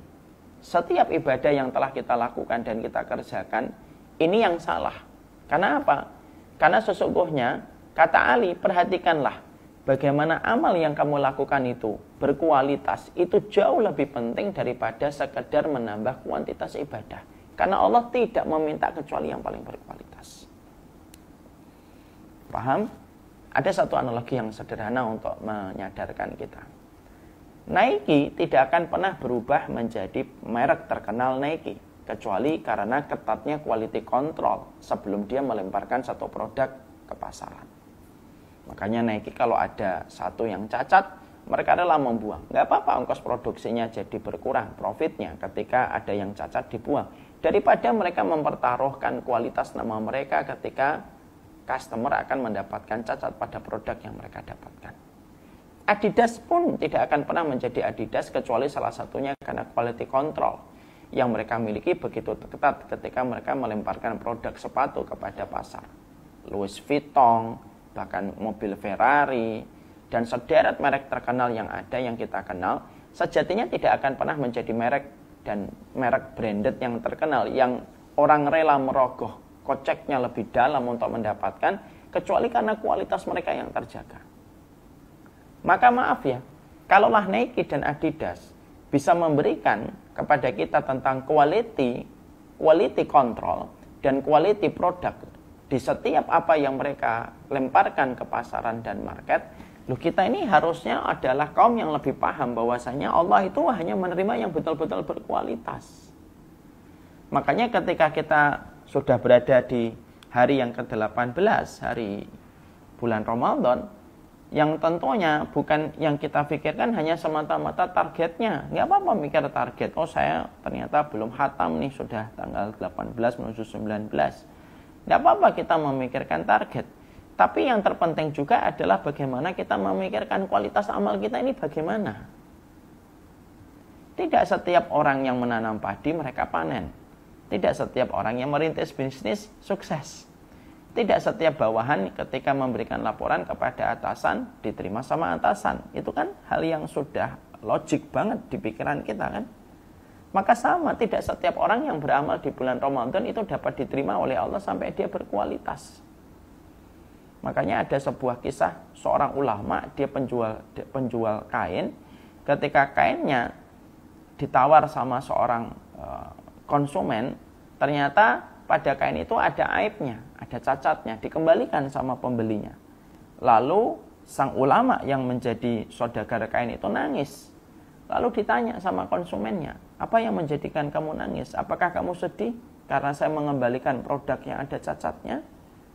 setiap ibadah yang telah kita lakukan dan kita kerjakan, ini yang salah. Karena apa? Karena sesungguhnya, kata Ali, perhatikanlah, bagaimana amal yang kamu lakukan itu berkualitas, itu jauh lebih penting daripada sekedar menambah kuantitas ibadah. Karena Allah tidak meminta kecuali yang paling berkualitas. Paham? Ada satu analogi yang sederhana untuk menyadarkan kita. Nike tidak akan pernah berubah menjadi merek terkenal Nike, kecuali karena ketatnya quality control sebelum dia melemparkan satu produk ke pasaran. Makanya Nike kalau ada satu yang cacat, mereka rela membuang. Nggak apa-apa ongkos produksinya jadi berkurang, profitnya ketika ada yang cacat dibuang. Daripada mereka mempertaruhkan kualitas nama mereka ketika customer akan mendapatkan cacat pada produk yang mereka dapatkan. Adidas pun tidak akan pernah menjadi Adidas kecuali salah satunya karena quality control yang mereka miliki begitu ketat ketika mereka melemparkan produk sepatu kepada pasar. Louis Vuitton, bahkan mobil Ferrari, dan sederet merek terkenal yang ada yang kita kenal, sejatinya tidak akan pernah menjadi merek dan merek branded yang terkenal, yang orang rela merogoh koceknya lebih dalam untuk mendapatkan, kecuali karena kualitas mereka yang terjaga. Maka maaf ya, kalaulah Nike dan Adidas bisa memberikan kepada kita tentang quality control dan quality product di setiap apa yang mereka lemparkan ke pasaran dan market, kita ini harusnya adalah kaum yang lebih paham bahwasanya Allah itu hanya menerima yang betul-betul berkualitas. Makanya ketika kita sudah berada di hari yang ke-18, hari bulan Ramadan, yang tentunya bukan yang kita pikirkan hanya semata-mata targetnya. Nggak apa-apa mikir target, oh saya ternyata belum khatam nih, sudah tanggal 18 menuju 19. Nggak apa-apa kita memikirkan target. Tapi yang terpenting juga adalah bagaimana kita memikirkan kualitas amal kita ini bagaimana. Tidak setiap orang yang menanam padi mereka panen. Tidak setiap orang yang merintis bisnis sukses. Tidak setiap bawahan ketika memberikan laporan kepada atasan diterima sama atasan. Itu kan hal yang sudah logik banget di pikiran kita kan. Maka sama, tidak setiap orang yang beramal di bulan Ramadan itu dapat diterima oleh Allah sampai dia berkualitas. Makanya ada sebuah kisah seorang ulama, dia penjual kain. Ketika kainnya ditawar sama seorang konsumen, ternyata pada kain itu ada aibnya, ada cacatnya, dikembalikan sama pembelinya. Lalu sang ulama yang menjadi saudagar kain itu nangis. Lalu ditanya sama konsumennya, apa yang menjadikan kamu nangis? Apakah kamu sedih karena saya mengembalikan produk yang ada cacatnya?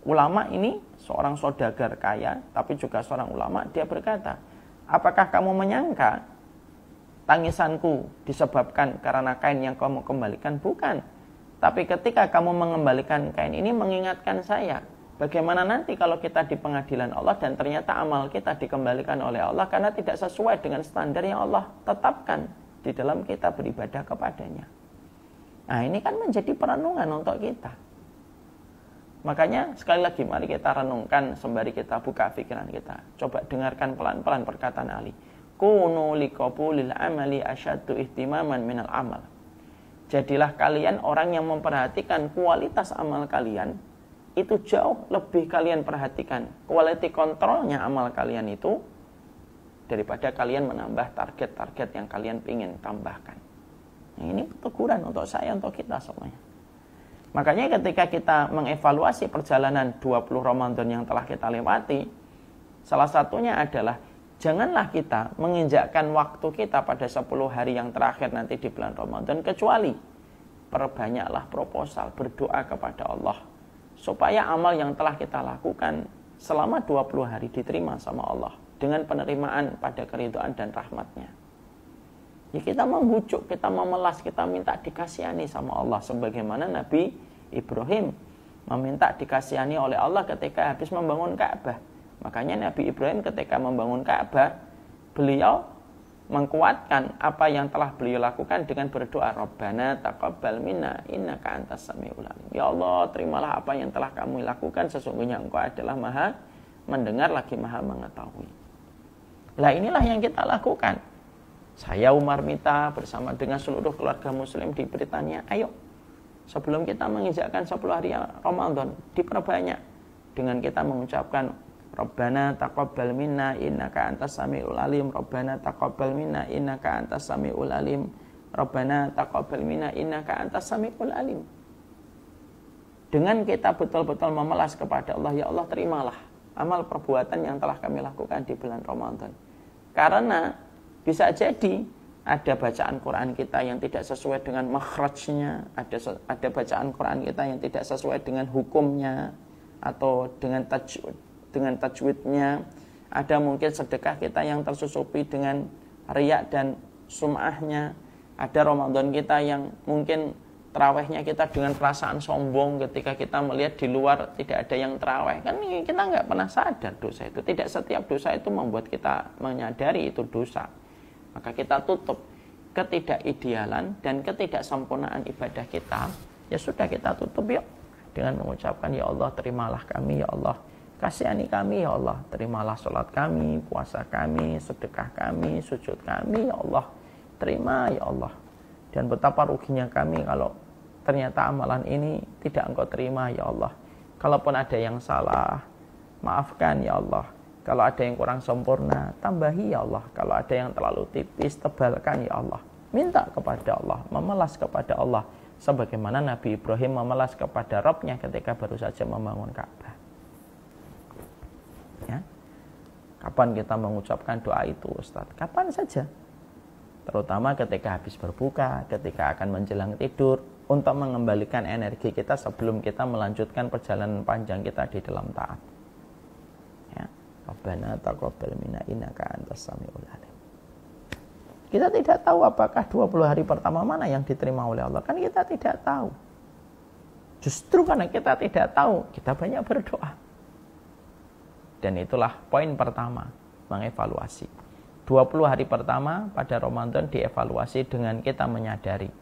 Ulama ini seorang saudagar kaya, tapi juga seorang ulama, dia berkata, apakah kamu menyangka tangisanku disebabkan karena kain yang kamu kembalikan? Bukan. Tapi ketika kamu mengembalikan kain ini mengingatkan saya, bagaimana nanti kalau kita di pengadilan Allah dan ternyata amal kita dikembalikan oleh Allah karena tidak sesuai dengan standar yang Allah tetapkan di dalam kita beribadah kepadanya. Nah, ini kan menjadi perenungan untuk kita. Makanya sekali lagi mari kita renungkan sembari kita buka pikiran kita. Coba dengarkan pelan-pelan perkataan Ali. Kunu liqabulil amali asyaddu ihtimaman minal amal. Jadilah kalian orang yang memperhatikan kualitas amal kalian. Itu jauh lebih kalian perhatikan quality controlnya amal kalian itu daripada kalian menambah target-target yang kalian ingin tambahkan. Nah, ini teguran untuk saya, untuk kita semuanya. Makanya ketika kita mengevaluasi perjalanan 20 Ramadan yang telah kita lewati, salah satunya adalah janganlah kita menginjakkan waktu kita pada 10 hari yang terakhir nanti di bulan Ramadan, kecuali perbanyaklah proposal, berdoa kepada Allah supaya amal yang telah kita lakukan selama 20 hari diterima sama Allah dengan penerimaan pada keridhaan dan rahmatnya. Ya, kita membujuk, kita memelas, kita minta dikasihani sama Allah sebagaimana Nabi Ibrahim meminta dikasihani oleh Allah ketika habis membangun Ka'bah. Makanya Nabi Ibrahim ketika membangun Ka'bah, beliau mengkuatkan apa yang telah beliau lakukan dengan berdoa, Rabbana taqabbal minna innaka antas samiul alim. Ya Allah, terimalah apa yang telah kami lakukan, sesungguhnya Engkau adalah Maha mendengar lagi Maha mengetahui. Lah inilah yang kita lakukan. Saya Umar Mita bersama dengan seluruh keluarga muslim di Britania, ayo sebelum kita menginjakkan 10 hari Ramadan, diperbanyak dengan kita mengucapkan Rabbana taqabbal minna innaka antas samiul alim, Rabbana taqabbal minna innaka antas samiul alim, Rabbana taqabbal minna innaka antas samiul alim. Dengan kita betul-betul memelas kepada Allah, ya Allah terimalah amal perbuatan yang telah kami lakukan di bulan Ramadan. Karena bisa jadi ada bacaan Quran kita yang tidak sesuai dengan makhrajnya, ada bacaan Quran kita yang tidak sesuai dengan hukumnya atau dengan tajwidnya, ada mungkin sedekah kita yang tersusupi dengan riak dan sum'ahnya, ada Ramadan kita yang mungkin terawihnya kita dengan perasaan sombong ketika kita melihat di luar tidak ada yang terawih. Kan kita nggak pernah sadar dosa itu. Tidak setiap dosa itu membuat kita menyadari itu dosa. Maka kita tutup ketidakidealan dan ketidaksempurnaan ibadah kita. Ya sudah, kita tutup yuk dengan mengucapkan, ya Allah terimalah kami, ya Allah kasihani kami, ya Allah terimalah sholat kami, puasa kami, sedekah kami, sujud kami, ya Allah terima, ya Allah. Dan betapa ruginya kami kalau ternyata amalan ini tidak Engkau terima, ya Allah. Kalaupun ada yang salah, maafkan, ya Allah. Kalau ada yang kurang sempurna, tambahi, ya Allah. Kalau ada yang terlalu tipis, tebalkan, ya Allah. Minta kepada Allah, memelas kepada Allah, sebagaimana Nabi Ibrahim memelas kepada Rabb-nya ketika baru saja membangun Ka'bah. Ya. Kapan kita mengucapkan doa itu, Ustaz? Kapan saja. Terutama ketika habis berbuka, ketika akan menjelang tidur, untuk mengembalikan energi kita sebelum kita melanjutkan perjalanan panjang kita di dalam taat. Ya. Rabbana taqabbal minna innaka antas samiul alim. Kita tidak tahu apakah 20 hari pertama mana yang diterima oleh Allah. Kan kita tidak tahu. Justru karena kita tidak tahu, kita banyak berdoa. Dan itulah poin pertama, mengevaluasi. 20 hari pertama pada Ramadan dievaluasi dengan kita menyadari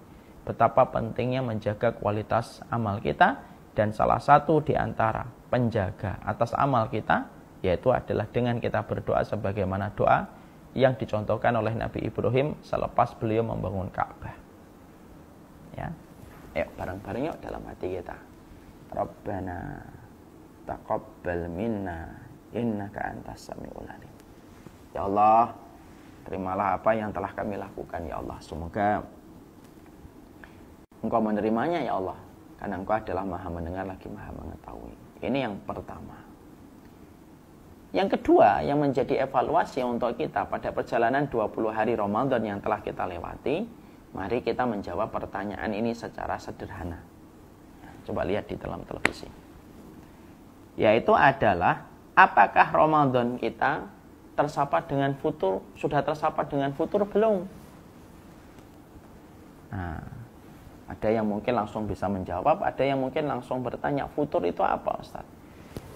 betapa pentingnya menjaga kualitas amal kita, dan salah satu di antara penjaga atas amal kita yaitu adalah dengan kita berdoa sebagaimana doa yang dicontohkan oleh Nabi Ibrahim selepas beliau membangun Ka'bah. Ya. Ayo bareng-bareng yuk dalam hati kita. Rabbana taqabbal minna innaka antas samiul alim. Ya Allah, terimalah apa yang telah kami lakukan, ya Allah. Semoga Engkau menerimanya, ya Allah. Karena Engkau adalah Maha mendengar lagi Maha mengetahui. Ini yang pertama. Yang kedua, yang menjadi evaluasi untuk kita pada perjalanan 20 hari Ramadan yang telah kita lewati, mari kita menjawab pertanyaan ini secara sederhana. Coba lihat di dalam televisi. Yaitu adalah, apakah Ramadan kita tersapa dengan futur, sudah tersapa dengan futur belum? Nah, ada yang mungkin langsung bisa menjawab, ada yang mungkin langsung bertanya, futur itu apa, Ustaz?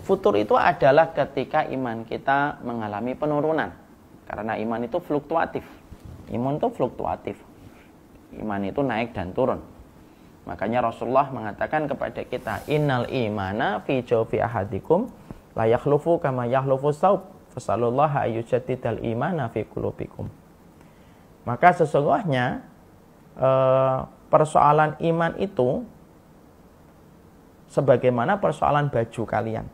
Futur itu adalah ketika iman kita mengalami penurunan. Karena iman itu fluktuatif. Iman itu fluktuatif. Iman itu naik dan turun. Makanya Rasulullah mengatakan kepada kita, innal imana fi jawfi ahadikum la yakhlufu kama yakhlufu saub. Fasallallahu ayyujaddidal imana fi qulubikum. Maka sesungguhnya persoalan iman itu sebagaimana persoalan baju kalian.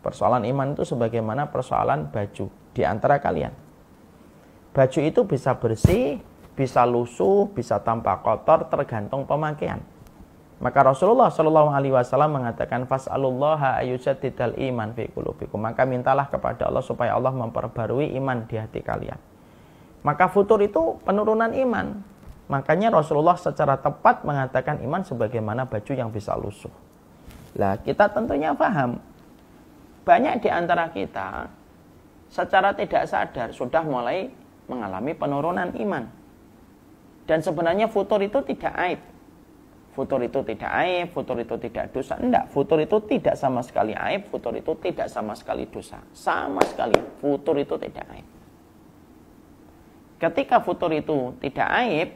Persoalan iman itu sebagaimana persoalan baju di antara kalian. Baju itu bisa bersih, bisa lusuh, bisa tampak kotor, tergantung pemakaian. Maka Rasulullah SAW mengatakan, fas'alullaha ayyujaddidal iman fi qulubikum. Maka mintalah kepada Allah supaya Allah memperbarui iman di hati kalian. Maka futur itu penurunan iman. Makanya Rasulullah secara tepat mengatakan iman sebagaimana baju yang bisa lusuh. Lah, kita tentunya paham. Banyak di antara kita secara tidak sadar sudah mulai mengalami penurunan iman. Dan sebenarnya futur itu tidak aib. Futur itu tidak aib, futur itu tidak dosa. Enggak, futur itu tidak sama sekali aib, futur itu tidak sama sekali dosa. Sama sekali, futur itu tidak aib. Ketika futur itu tidak aib,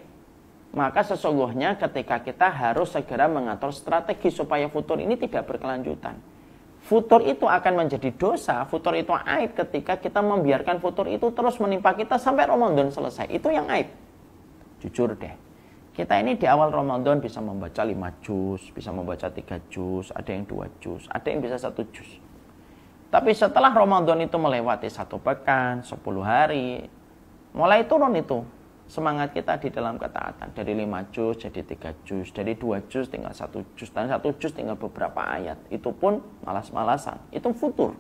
maka sesungguhnya ketika kita harus segera mengatur strategi supaya futur ini tidak berkelanjutan. Futur itu akan menjadi dosa, futur itu aib ketika kita membiarkan futur itu terus menimpa kita sampai Ramadan selesai. Itu yang aib. Jujur deh. Kita ini di awal Ramadan bisa membaca 5 juz, bisa membaca 3 juz, ada yang 2 juz, ada yang bisa 1 juz. Tapi setelah Ramadan itu melewati 1 pekan, 10 hari, mulai turun itu semangat kita di dalam ketaatan. Dari 5 juz jadi 3 juz, dari 2 juz tinggal 1 juz, dan 1 juz tinggal beberapa ayat. Itu pun malas-malasan, itu futur.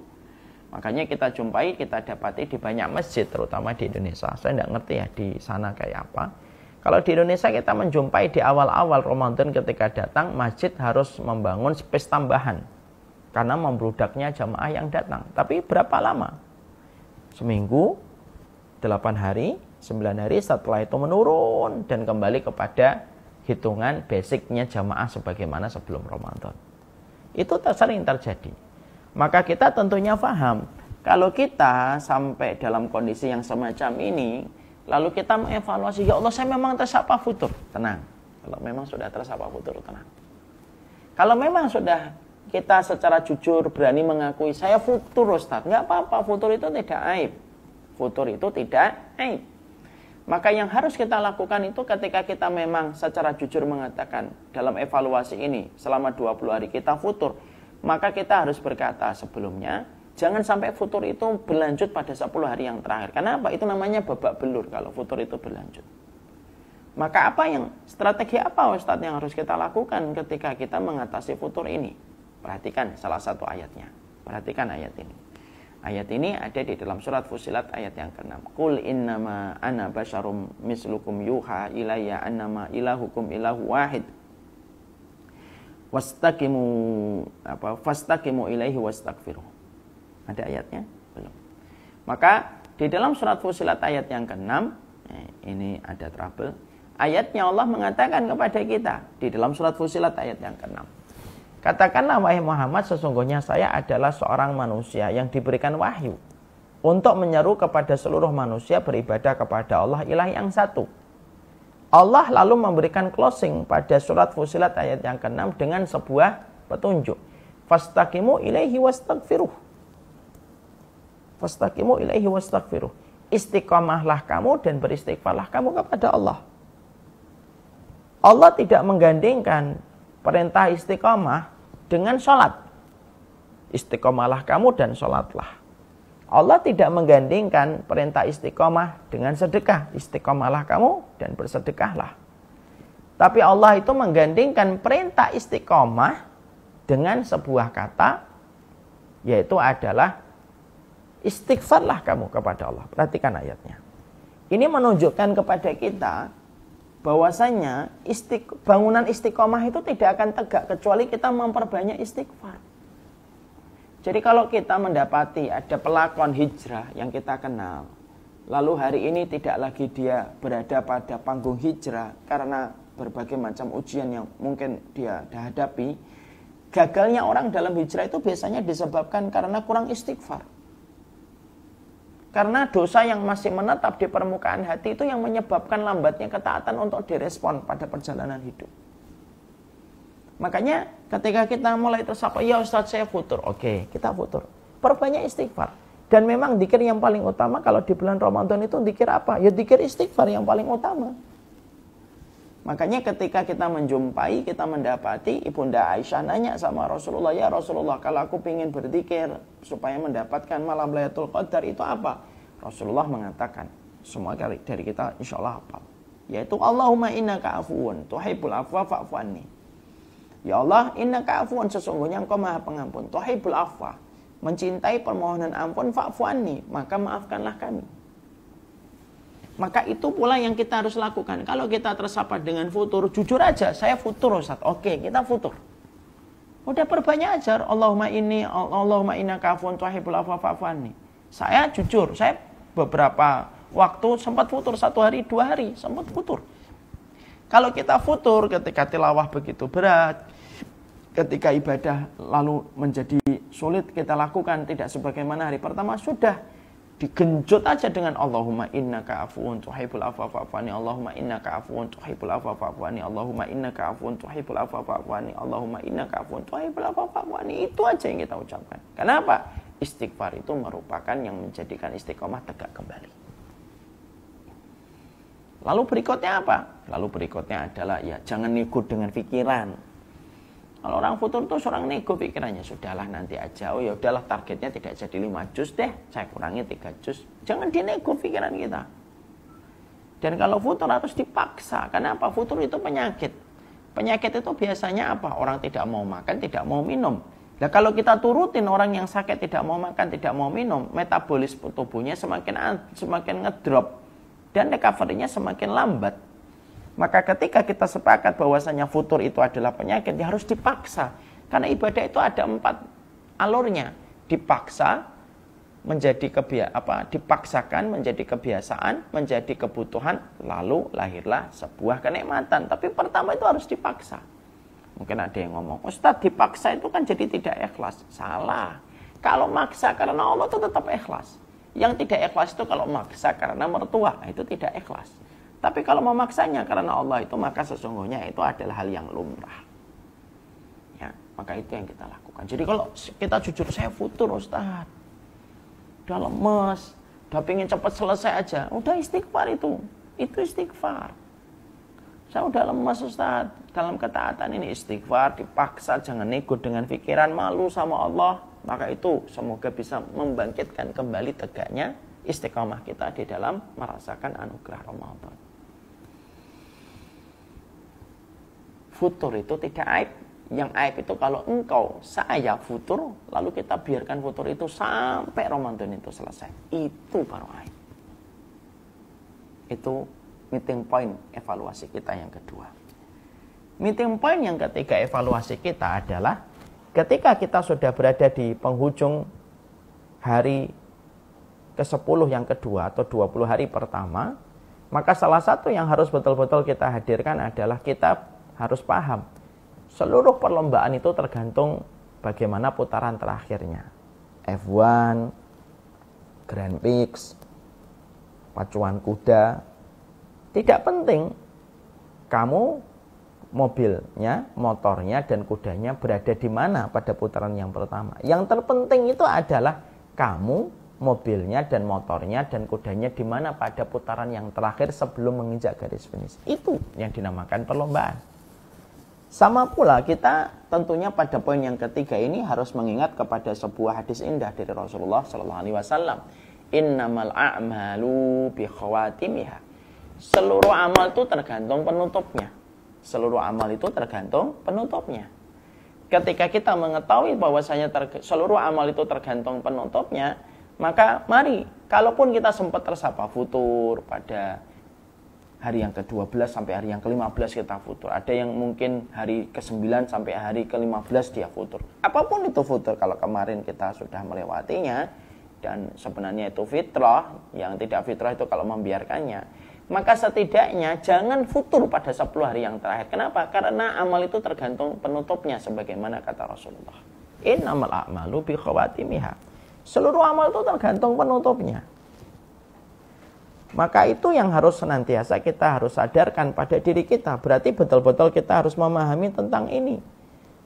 Makanya kita jumpai, kita dapati di banyak masjid, terutama di Indonesia. Saya tidak ngerti ya di sana kayak apa. Kalau di Indonesia kita menjumpai di awal-awal Ramadan ketika datang, masjid harus membangun space tambahan. Karena membludaknya jamaah yang datang. Tapi berapa lama? Seminggu, 8 hari, 9 hari, setelah itu menurun. Dan kembali kepada hitungan basicnya jamaah sebagaimana sebelum Ramadan. Itu sering terjadi. Maka kita tentunya paham, kalau kita sampai dalam kondisi yang semacam ini, lalu kita mengevaluasi, ya Allah saya memang tersapa futur. Tenang, kalau memang sudah tersapa futur, tenang. Kalau memang sudah kita secara jujur berani mengakui, saya futur Ustaz, nggak apa-apa, futur itu tidak aib. Futur itu tidak aib. Maka yang harus kita lakukan itu ketika kita memang secara jujur mengatakan dalam evaluasi ini, selama 20 hari kita futur, maka kita harus berkata sebelumnya, jangan sampai futur itu berlanjut pada 10 hari yang terakhir. Kenapa? Itu namanya babak belur kalau futur itu berlanjut. Maka strategi apa Ustadz yang harus kita lakukan ketika kita mengatasi futur ini? Perhatikan salah satu ayatnya. Perhatikan ayat ini. Ayat ini ada di dalam surat Fussilat ayat yang ke-6. Qul innama ana basyarum mislukum yuha ilayya annama ilahukum ilahu wahid. Fastaqimu ilaihi wastaghfiruh. Ada ayatnya? Belum. Maka di dalam surat Fussilat ayat yang ke-6, ini ada trouble. Ayatnya Allah mengatakan kepada kita di dalam surat Fussilat ayat yang ke-6. Katakanlah wahai Muhammad, sesungguhnya saya adalah seorang manusia yang diberikan wahyu untuk menyeru kepada seluruh manusia beribadah kepada Allah ilah yang satu. Allah lalu memberikan closing pada surat Fussilat ayat yang ke-6 dengan sebuah petunjuk. Fastaqimu ilaihi wastaghfiruh. Fastaqimu ilaihi wastaghfiruh. Istiqomahlah kamu dan beristighfarlah kamu kepada Allah. Allah tidak menggandingkan perintah istiqomah dengan sholat. Istiqomahlah kamu dan sholatlah. Allah tidak menggandingkan perintah istiqomah dengan sedekah. Istiqomahlah kamu dan bersedekahlah. Tapi Allah itu menggandingkan perintah istiqomah dengan sebuah kata, yaitu adalah istighfarlah kamu kepada Allah. Perhatikan ayatnya. Ini menunjukkan kepada kita bahwasanya bangunan istiqomah itu tidak akan tegak kecuali kita memperbanyak istighfar. Jadi kalau kita mendapati ada pelakon hijrah yang kita kenal, lalu hari ini tidak lagi dia berada pada panggung hijrah karena berbagai macam ujian yang mungkin dia hadapi, gagalnya orang dalam hijrah itu biasanya disebabkan karena kurang istighfar. Karena dosa yang masih menetap di permukaan hati itu yang menyebabkan lambatnya ketaatan untuk direspon pada perjalanan hidup. Makanya ketika kita mulai tersapa, ya Ustaz saya futur. Oke, kita futur. Perbanyak istighfar. Dan memang dzikir yang paling utama kalau di bulan Ramadan itu dzikir apa? Ya dzikir istighfar yang paling utama. Makanya ketika kita menjumpai, kita mendapati Ibunda Aisyah nanya sama Rasulullah, ya Rasulullah kalau aku ingin berzikir supaya mendapatkan malam Lailatul Qadar itu apa? Rasulullah mengatakan, semua dari kita insya Allah hafal. Yaitu Allahumma innaka afuun tuhibbul afwa fa'fu anni. Ya Allah, innaka afuun, sesungguhnya Engkau Maha Pengampun, tuhibbul afwa, mencintai permohonan ampun, fa'fu anni, maka maafkanlah kami. Maka itu pula yang kita harus lakukan. Kalau kita tersapa dengan futur, jujur aja, saya futur Ustaz. Oke, kita futur. Udah perbanyak aja. Allahumma innaka afuun tuhibbul afwa fa'fu anni. Saya jujur, saya beberapa waktu sempat futur, 1 hari, 2 hari, sempat futur. Kalau kita futur ketika tilawah begitu berat, ketika ibadah lalu menjadi sulit kita lakukan tidak sebagaimana hari pertama, sudah digenjot aja dengan Allahumma innaka afuwun tuhibbul afwa fa'fu anni, Allahumma innaka afuwun tuhibbul afwa fa'fu anni, Allahumma innaka afuwun tuhibbul afwa fa'fu anni, Allahumma innaka afuwun tuhibbul afwa fa'fu anni. Itu aja yang kita ucapkan. Kenapa? Istighfar itu merupakan yang menjadikan istiqomah tegak kembali. Lalu berikutnya apa? Lalu berikutnya adalah ya jangan nego dengan pikiran. Kalau orang futur tuh seorang nego pikirannya, sudahlah nanti aja. Oh ya udahlah, targetnya tidak jadi 5 juz deh, saya kurangi 3 juz. Jangan dinego pikiran kita. Dan kalau futur harus dipaksa. Kenapa? Futur itu penyakit. Penyakit itu biasanya apa? Orang tidak mau makan, tidak mau minum. Nah kalau kita turutin orang yang sakit tidak mau makan, tidak mau minum, metabolisme tubuhnya semakin ngedrop dan recovery-nya semakin lambat. Maka ketika kita sepakat bahwasanya futur itu adalah penyakit, ya harus dipaksa. Karena ibadah itu ada 4 alurnya. Dipaksa menjadi dipaksakan menjadi kebiasaan, menjadi kebutuhan, lalu lahirlah sebuah kenikmatan. Tapi pertama itu harus dipaksa. Mungkin ada yang ngomong, Ustadz dipaksa itu kan jadi tidak ikhlas. Salah. Kalau maksa karena Allah itu tetap ikhlas. Yang tidak ikhlas itu kalau maksa karena mertua, itu tidak ikhlas. Tapi kalau memaksanya karena Allah itu, maka sesungguhnya itu adalah hal yang lumrah. Ya, maka itu yang kita lakukan. Jadi kalau kita jujur, saya futur Ustaz, udah lemes, udah pengen cepat selesai aja, udah istighfar itu istighfar. Saya udah lemes Ustaz, dalam ketaatan ini istighfar, dipaksa, jangan nego dengan pikiran, malu sama Allah. Maka itu semoga bisa membangkitkan kembali tegaknya istiqamah kita di dalam merasakan anugerah Ramadan. Futur itu tidak aib. Yang aib itu kalau engkau, saya futur, lalu kita biarkan futur itu sampai Ramadan itu selesai. Itu baru aib. Itu meeting point evaluasi kita yang kedua. Meeting point yang ketiga evaluasi kita adalah ketika kita sudah berada di penghujung hari ke-10 yang kedua atau 20 hari pertama, maka salah satu yang harus betul-betul kita hadirkan adalah kita harus paham seluruh perlombaan itu tergantung bagaimana putaran terakhirnya. F1, Grand Prix, pacuan kuda, tidak penting kamu mobilnya, motornya, dan kudanya berada di mana pada putaran yang pertama. Yang terpenting itu adalah kamu, mobilnya, dan motornya, dan kudanya di mana pada putaran yang terakhir sebelum menginjak garis finish. Itu yang dinamakan perlombaan. Sama pula kita tentunya pada poin yang ketiga ini harus mengingat kepada sebuah hadis indah dari Rasulullah SAW. Innamal a'malu bi khawatimiha. Seluruh amal itu tergantung penutupnya. Seluruh amal itu tergantung penutupnya. Ketika kita mengetahui bahwasanya seluruh amal itu tergantung penutupnya, maka mari, kalaupun kita sempat tersapa futur pada hari yang ke-12 sampai hari yang ke-15 kita futur. Ada yang mungkin hari ke-9 sampai hari ke-15 dia futur. Apapun itu futur, kalau kemarin kita sudah melewatinya, dan sebenarnya itu fitrah, yang tidak fitrah itu kalau membiarkannya, maka setidaknya jangan futur pada 10 hari yang terakhir. Kenapa? Karena amal itu tergantung penutupnya, sebagaimana kata Rasulullah. Innamal a'malu bi khawatimiha. Seluruh amal itu tergantung penutupnya. Maka itu yang harus senantiasa kita harus sadarkan pada diri kita. Berarti betul-betul kita harus memahami tentang ini.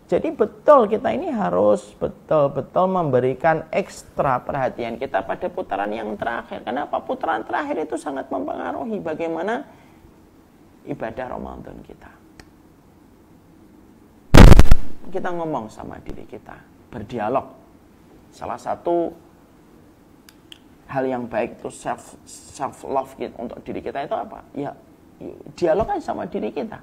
Jadi betul kita ini harus betul-betul memberikan ekstra perhatian kita pada putaran yang terakhir. Kenapa? Putaran terakhir itu sangat mempengaruhi bagaimana ibadah Ramadan kita. Kita ngomong sama diri kita, berdialog. Salah satu hal yang baik itu self love gitu untuk diri kita itu apa? Ya, dialog aja sama diri kita.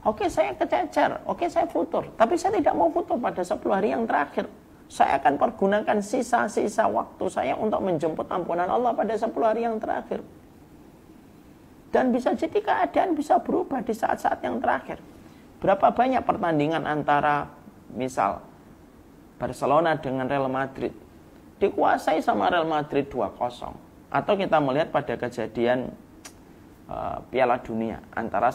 Oke, saya kececer, oke saya futur, tapi saya tidak mau futur pada 10 hari yang terakhir. Saya akan pergunakan sisa-sisa waktu saya untuk menjemput ampunan Allah pada 10 hari yang terakhir. Dan bisa jadi keadaan bisa berubah di saat-saat yang terakhir. Berapa banyak pertandingan antara misal Barcelona dengan Real Madrid dikuasai sama Real Madrid 2-0. Atau kita melihat pada kejadian Piala Dunia antara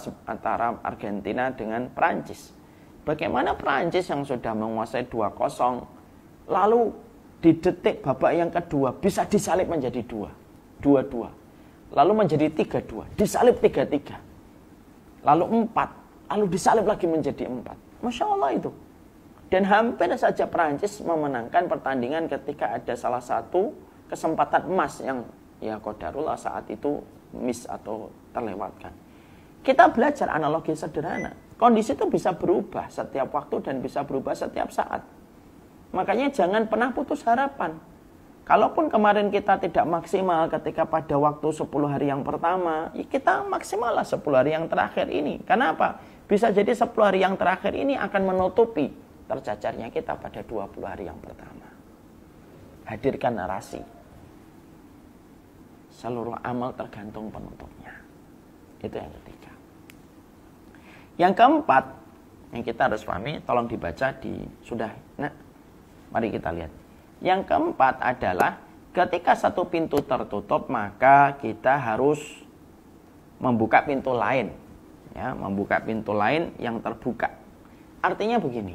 Argentina dengan Prancis. Bagaimana Prancis yang sudah menguasai 2-0 lalu di detik babak yang kedua bisa disalib menjadi 2-2, lalu menjadi 3-2, disalib 3-3, lalu 4, lalu disalib lagi menjadi 4. Masya Allah itu. Dan hampir saja Prancis memenangkan pertandingan ketika ada salah satu kesempatan emas yang ya qadarullah saat itu miss atau terlewatkan. Kita belajar analogi sederhana. Kondisi itu bisa berubah setiap waktu dan bisa berubah setiap saat. Makanya jangan pernah putus harapan. Kalaupun kemarin kita tidak maksimal ketika pada waktu 10 hari yang pertama, ya kita maksimallah 10 hari yang terakhir ini. Kenapa? Bisa jadi 10 hari yang terakhir ini akan menutupi tercacarnya kita pada 20 hari yang pertama. Hadirkan narasi. Seluruh amal tergantung penutupnya. Itu yang ketiga. Yang keempat, yang kita harus pahami, tolong dibaca mari kita lihat. Yang keempat adalah ketika satu pintu tertutup, maka kita harus membuka pintu lain. Ya, membuka pintu lain yang terbuka. Artinya begini,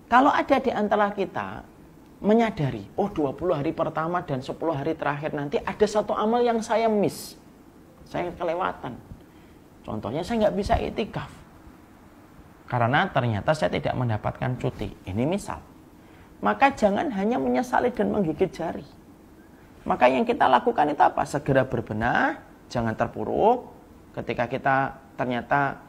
kalau ada di antara kita menyadari, 20 hari pertama dan 10 hari terakhir nanti ada satu amal yang saya miss, saya kelewatan. Contohnya saya nggak bisa iktikaf karena ternyata saya tidak mendapatkan cuti. Ini misal. Maka jangan hanya menyesali dan menggigit jari. Maka yang kita lakukan itu apa? Segera berbenah, jangan terpuruk. Ketika kita ternyata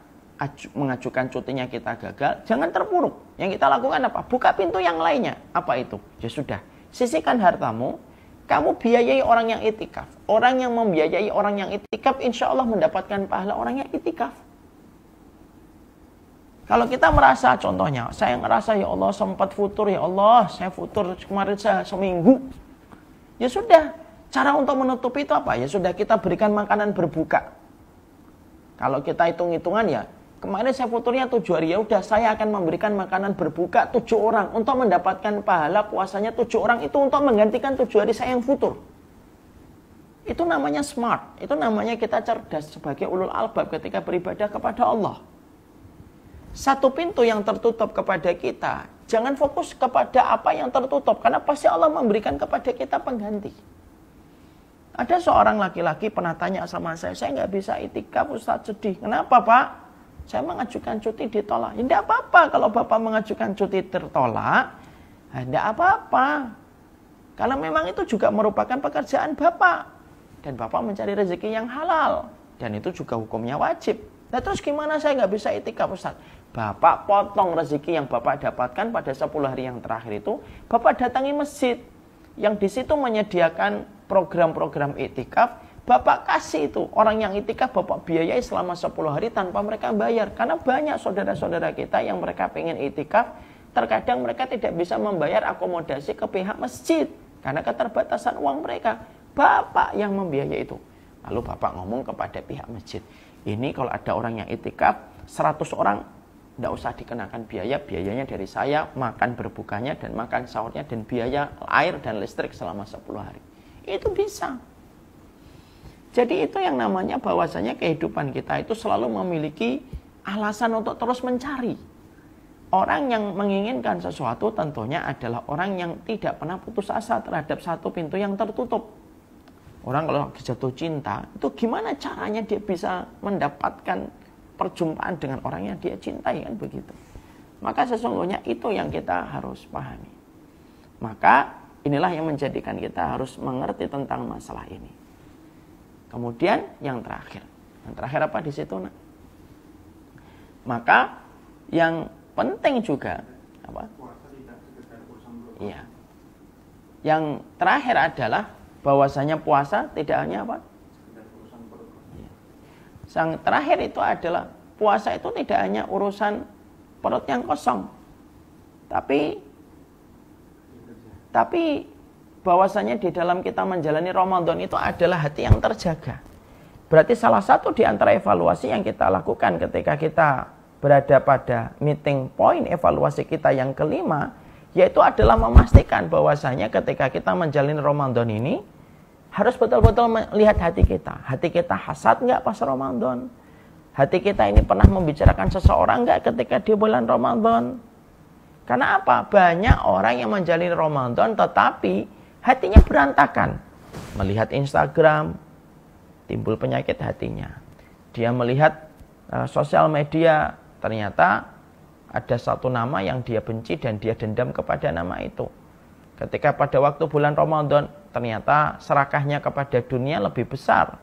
mengajukan cutinya kita gagal, jangan terpuruk. Yang kita lakukan apa? Buka pintu yang lainnya. Apa itu? Ya sudah, sisihkan hartamu, kamu biayai orang yang itikaf. Orang yang membiayai orang yang itikaf, insya Allah mendapatkan pahala orang yang itikaf. Kalau kita merasa, contohnya, saya ngerasa, ya Allah sempat futur, ya Allah, saya futur kemarin seminggu. Ya sudah, cara untuk menutupi itu apa? Ya sudah, kita berikan makanan berbuka. Kalau kita hitung-hitungan ya, kemarin saya futurnya 7 hari, ya udah saya akan memberikan makanan berbuka 7 orang untuk mendapatkan pahala puasanya 7 orang itu untuk menggantikan 7 hari saya yang futur. Itu namanya smart, itu namanya kita cerdas sebagai ulul albab ketika beribadah kepada Allah. Satu pintu yang tertutup kepada kita, jangan fokus kepada apa yang tertutup, karena pasti Allah memberikan kepada kita pengganti. Ada seorang laki-laki pernah tanya sama saya nggak bisa itikaf, Ustaz, sedih. Kenapa, Pak? Saya mengajukan cuti ditolak. Ya, tidak apa-apa kalau Bapak mengajukan cuti tertolak. Tidak apa-apa. Karena memang itu juga merupakan pekerjaan Bapak. Dan Bapak mencari rezeki yang halal. Dan itu juga hukumnya wajib. Nah terus gimana saya nggak bisa itikaf, Ustaz? Bapak potong rezeki yang Bapak dapatkan pada 10 hari yang terakhir itu. Bapak datangi masjid. Yang di situ menyediakan program-program itikaf. Bapak kasih itu, orang yang itikaf Bapak biayai selama 10 hari tanpa mereka bayar. Karena banyak saudara-saudara kita yang mereka pengen itikaf, terkadang mereka tidak bisa membayar akomodasi ke pihak masjid. Karena keterbatasan uang mereka. Bapak yang membiayai itu. Lalu Bapak ngomong kepada pihak masjid, ini kalau ada orang yang itikaf, 100 orang, tidak usah dikenakan biaya, biayanya dari saya, makan berbukanya dan makan sahurnya dan biaya air dan listrik selama 10 hari. Itu bisa. Jadi itu yang namanya bahwasanya kehidupan kita itu selalu memiliki alasan untuk terus mencari. Orang yang menginginkan sesuatu tentunya adalah orang yang tidak pernah putus asa terhadap satu pintu yang tertutup. Orang kalau jatuh cinta, itu gimana caranya dia bisa mendapatkan perjumpaan dengan orang yang dia cintai, kan begitu. Maka sesungguhnya itu yang kita harus pahami. Maka inilah yang menjadikan kita harus mengerti tentang masalah ini. Kemudian yang terakhir. Yang terakhir apa di situ, Nak? Maka yang penting juga apa? Iya. Yang terakhir adalah bahwasanya puasa tidak hanya apa? Yang terakhir itu adalah puasa itu tidak hanya urusan perut yang kosong. Tapi bahwasanya di dalam kita menjalani Ramadan itu adalah hati yang terjaga. Berarti salah satu di antara evaluasi yang kita lakukan ketika kita berada pada meeting point evaluasi kita yang kelima, yaitu adalah memastikan bahwasanya ketika kita menjalani Ramadan ini, Harus betul-betul melihat hati kita. Hati kita hasad nggak pas Ramadan? Hati kita ini pernah membicarakan seseorang nggak ketika di bulan Ramadan? Karena apa? Banyak orang yang menjalani Ramadan tetapi hatinya berantakan. Melihat Instagram, timbul penyakit hatinya. Dia melihat sosial media, ternyata ada satu nama yang dia benci dan dia dendam kepada nama itu. Ketika pada waktu bulan Ramadan, ternyata serakahnya kepada dunia lebih besar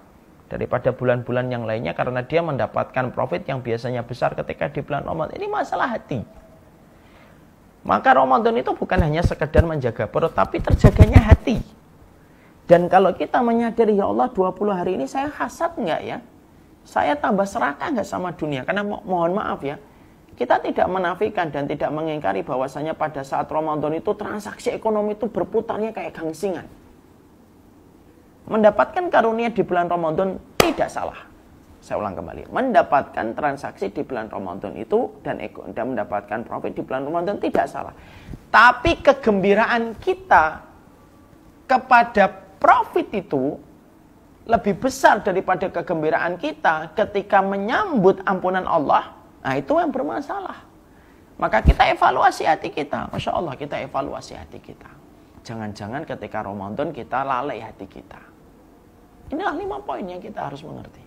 daripada bulan-bulan yang lainnya karena dia mendapatkan profit yang biasanya besar ketika di bulan Ramadan. Ini masalah hati. Maka Ramadan itu bukan hanya sekedar menjaga perut, tapi terjaganya hati. Dan kalau kita menyadari, ya Allah 20 hari ini saya hasad enggak ya? Saya tambah serakah enggak sama dunia? Karena mohon maaf ya, kita tidak menafikan dan tidak mengingkari bahwasanya pada saat Ramadan itu transaksi ekonomi itu berputarnya kayak gangsingan. Mendapatkan karunia di bulan Ramadan tidak salah. Saya ulang kembali. Mendapatkan transaksi di bulan Ramadan itu dan mendapatkan profit di bulan Ramadan tidak salah. Tapi kegembiraan kita kepada profit itu lebih besar daripada kegembiraan kita ketika menyambut ampunan Allah. Nah, itu yang bermasalah. Maka kita evaluasi hati kita. Masya Allah, kita evaluasi hati kita. Jangan-jangan ketika Ramadan kita lalai hati kita. Inilah 5 poin yang kita harus mengerti.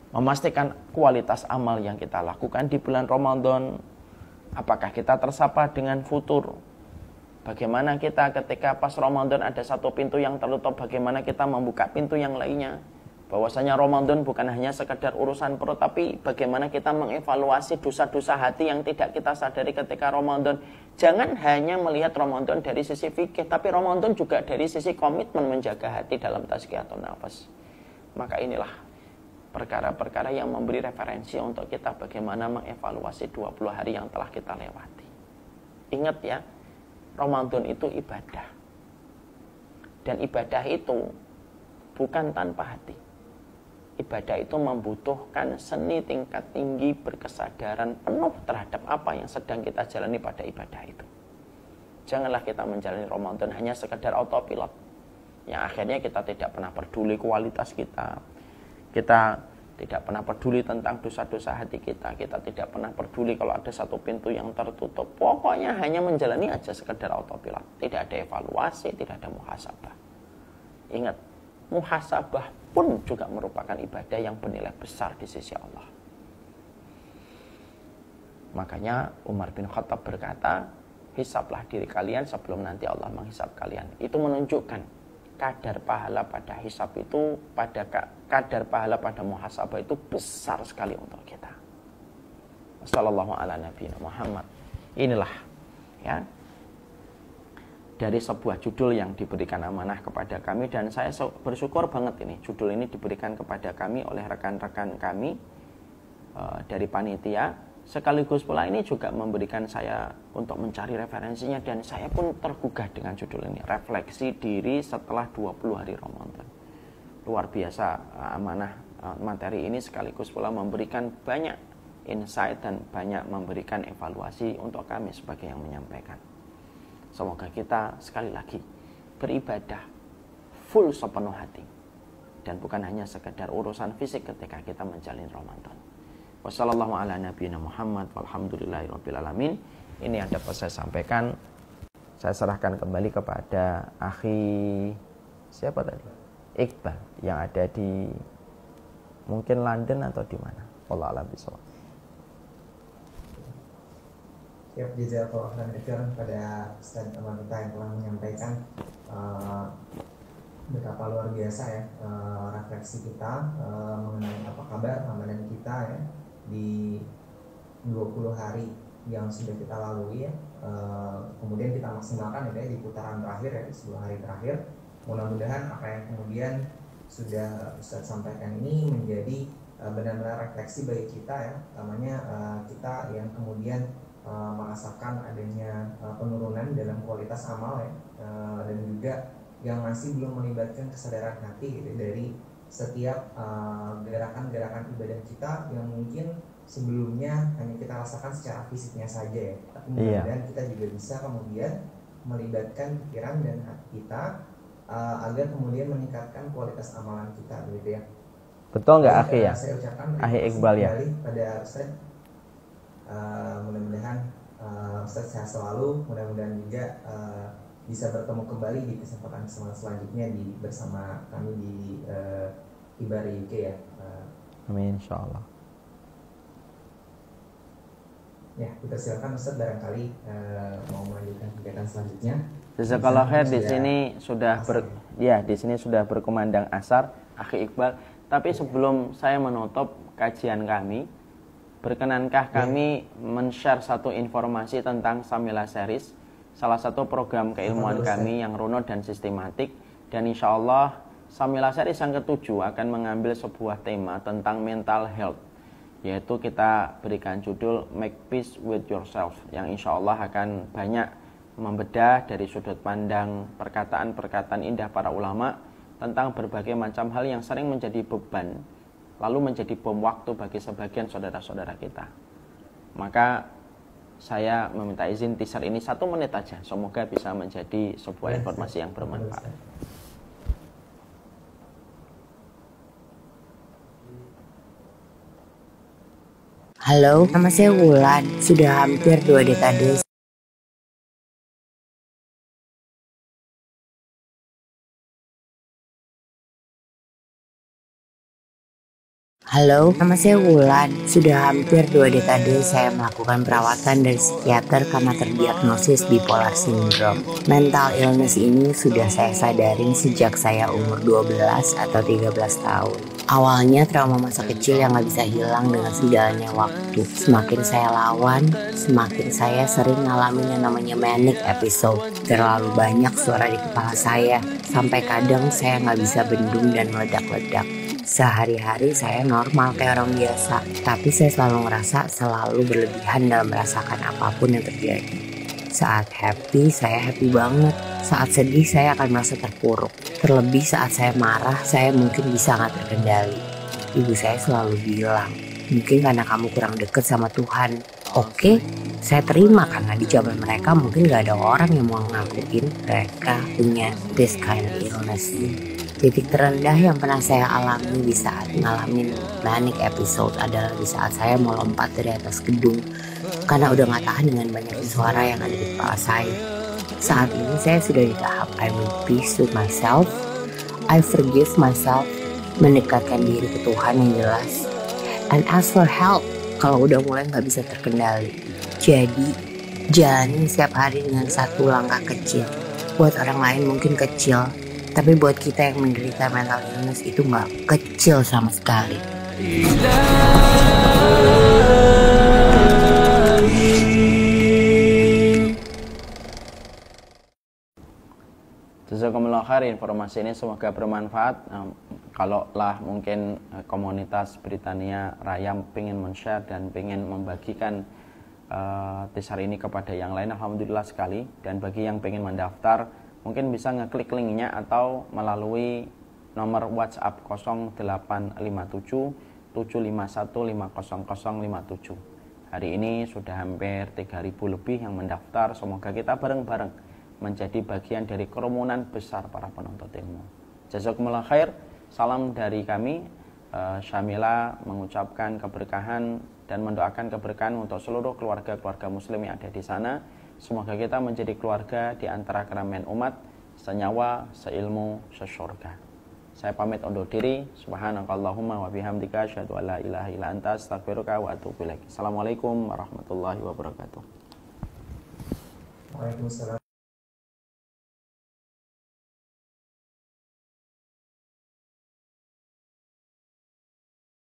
Memastikan kualitas amal yang kita lakukan di bulan Ramadan. Apakah kita tersapa dengan futur? Bagaimana kita ketika pas Ramadan ada satu pintu yang tertutup, bagaimana kita membuka pintu yang lainnya? Bahwasanya Ramadan bukan hanya sekedar urusan perut, tapi bagaimana kita mengevaluasi dosa-dosa hati yang tidak kita sadari ketika Ramadan. Jangan hanya melihat Ramadan dari sisi fikih, tapi Ramadan juga dari sisi komitmen menjaga hati dalam tazkiyatun nafas. Maka inilah perkara-perkara yang memberi referensi untuk kita bagaimana mengevaluasi 20 hari yang telah kita lewati. Ingat ya, Ramadan itu ibadah. Dan ibadah itu bukan tanpa hati. Ibadah itu membutuhkan seni tingkat tinggi, berkesadaran penuh terhadap apa yang sedang kita jalani pada ibadah itu. Janganlah kita menjalani Ramadan hanya sekedar autopilot, yang akhirnya kita tidak pernah peduli kualitas kita. Kita tidak pernah peduli tentang dosa-dosa hati kita. Kita tidak pernah peduli kalau ada satu pintu yang tertutup. Pokoknya hanya menjalani aja sekedar autopilot. Tidak ada evaluasi, tidak ada muhasabah. Ingat, muhasabah pun juga merupakan ibadah yang bernilai besar di sisi Allah. Makanya Umar bin Khattab berkata, hisablah diri kalian sebelum nanti Allah menghisab kalian. Itu menunjukkan kadar pahala pada hisab itu, kadar pahala pada muhasabah itu besar sekali untuk kita. Wassallallahu ala nabiyina Muhammad. Inilah ya, dari sebuah judul yang diberikan amanah kepada kami, dan saya bersyukur banget ini judul ini diberikan kepada kami oleh rekan-rekan kami dari panitia, sekaligus pula ini juga memberikan saya untuk mencari referensinya, dan saya pun tergugah dengan judul ini, refleksi diri setelah 20 hari Ramadan. Luar biasa amanah materi ini, sekaligus pula memberikan banyak insight dan banyak memberikan evaluasi untuk kami sebagai yang menyampaikan. Semoga kita sekali lagi beribadah full sepenuh hati, dan bukan hanya sekedar urusan fisik ketika kita menjalani Ramadan. Wassalamualaikum ala nabiyina Muhammad walhamdulillahirabbil alamin. Ini yang dapat saya sampaikan. Saya serahkan kembali kepada akhi siapa tadi? Iqbal yang ada di mungkin London atau di mana? Wallahu a'lam bishawab. Ya, jazakallahu khairan pada Ustaz wanita yang telah menyampaikan betapa luar biasa ya refleksi kita mengenai apa kabar Ramadan kita ya di 20 hari yang sudah kita lalui ya. Kemudian kita maksimalkan ya di putaran terakhir ya, di 10 hari terakhir. Mudah-mudahan apa yang kemudian sudah Ustaz sampaikan ini menjadi benar-benar refleksi bagi kita ya, utamanya kita yang kemudian merasakan adanya penurunan dalam kualitas amal ya, dan juga yang masih belum melibatkan kesadaran hati gitu, dari setiap gerakan-gerakan ibadah kita yang mungkin sebelumnya hanya kita rasakan secara fisiknya saja ya, tapi mudah-mudahan kita juga bisa kemudian melibatkan pikiran dan hati kita agar kemudian meningkatkan kualitas amalan kita begitu ya. Betul nggak akhi ya? Saya ucapkan Akhi Iqbal ya. Pada Ustaz, mudah-mudahan Ustaz sehat selalu, mudah-mudahan juga bisa bertemu kembali di kesempatan selanjutnya bersama kami di Ibari UK ya. Amin insyaallah. Ya, kita silakan Ustaz barangkali mau melanjutkan kegiatan selanjutnya. Jazakallah khair. Di sini sudah berkumandang asar, Akhi Iqbal. Tapi sebelum saya menutup kajian kami, berkenankah kami men-share satu informasi tentang Samila Series, salah satu program keilmuan kami yang runut dan sistematik. Dan insya Allah Samila Series yang ke-7 akan mengambil sebuah tema tentang mental health, yaitu kita berikan judul Make Peace with Yourself, yang insya Allah akan banyak membedah dari sudut pandang perkataan-perkataan indah para ulama tentang berbagai macam hal yang sering menjadi beban, lalu menjadi bom waktu bagi sebagian saudara-saudara kita. Maka saya meminta izin teaser ini 1 menit aja, semoga bisa menjadi sebuah informasi yang bermanfaat. Halo, nama saya Wulan. Sudah hampir 2 dekade Halo, nama saya Wulan. Sudah hampir 2 dekade saya melakukan perawatan dari psikiater karena terdiagnosis bipolar syndrome. Mental illness ini sudah saya sadarin sejak saya umur 12 atau 13 tahun. Awalnya trauma masa kecil yang gak bisa hilang dengan sejalannya waktu. Semakin saya lawan, semakin saya sering ngalamin yang namanya manic episode. Terlalu banyak suara di kepala saya, sampai kadang saya gak bisa bendung dan meledak-ledak. Sehari-hari saya normal kayak orang biasa, tapi saya selalu ngerasa selalu berlebihan dalam merasakan apapun yang terjadi. Saat happy, saya happy banget. Saat sedih, saya akan merasa terpuruk. Terlebih saat saya marah, saya mungkin bisa gak terkendali. Ibu saya selalu bilang, mungkin karena kamu kurang deket sama Tuhan. Oke, saya terima karena di zaman mereka mungkin gak ada orang yang mau ngakuin mereka punya this kind of illness. Titik terendah yang pernah saya alami di saat ngalamin manic episode adalah di saat saya mau lompat dari atas gedung karena udah gak tahan dengan banyak suara yang ada di kepala saya. Saat ini saya sudah di tahap I'm in peace with myself, I forgive myself, mendekatkan diri ke Tuhan yang jelas, and ask for help kalau udah mulai gak bisa terkendali. Jadi jalani setiap hari dengan 1 langkah kecil. Buat orang lain mungkin kecil, tapi buat kita yang menderita mental illness itu gak kecil sama sekali. Jazakumullah khair, informasi ini semoga bermanfaat. Kalaulah mungkin komunitas Britania Raya pengen men-share dan pengen membagikan teaser ini kepada yang lain, alhamdulillah sekali. Dan bagi yang pengen mendaftar, mungkin bisa ngeklik linknya atau melalui nomor WhatsApp 0857 751 50057. Hari ini sudah hampir 3.000 lebih yang mendaftar. Semoga kita bareng-bareng menjadi bagian dari kerumunan besar para penuntut ilmu. Jazakumullah khair. Salam dari kami. Syamila mengucapkan keberkahan dan mendoakan keberkahan untuk seluruh keluarga-keluarga muslim yang ada di sana. Semoga kita menjadi keluarga di antara keramaian umat, senyawa, seilmu, sesurga. Saya pamit undur diri. Subhanakallahumma wa bihamdika asyhadu an la ilaha illa anta astaghfiruka wa atubu ilaik. Assalamualaikum warahmatullahi wabarakatuh. Waalaikumsalam.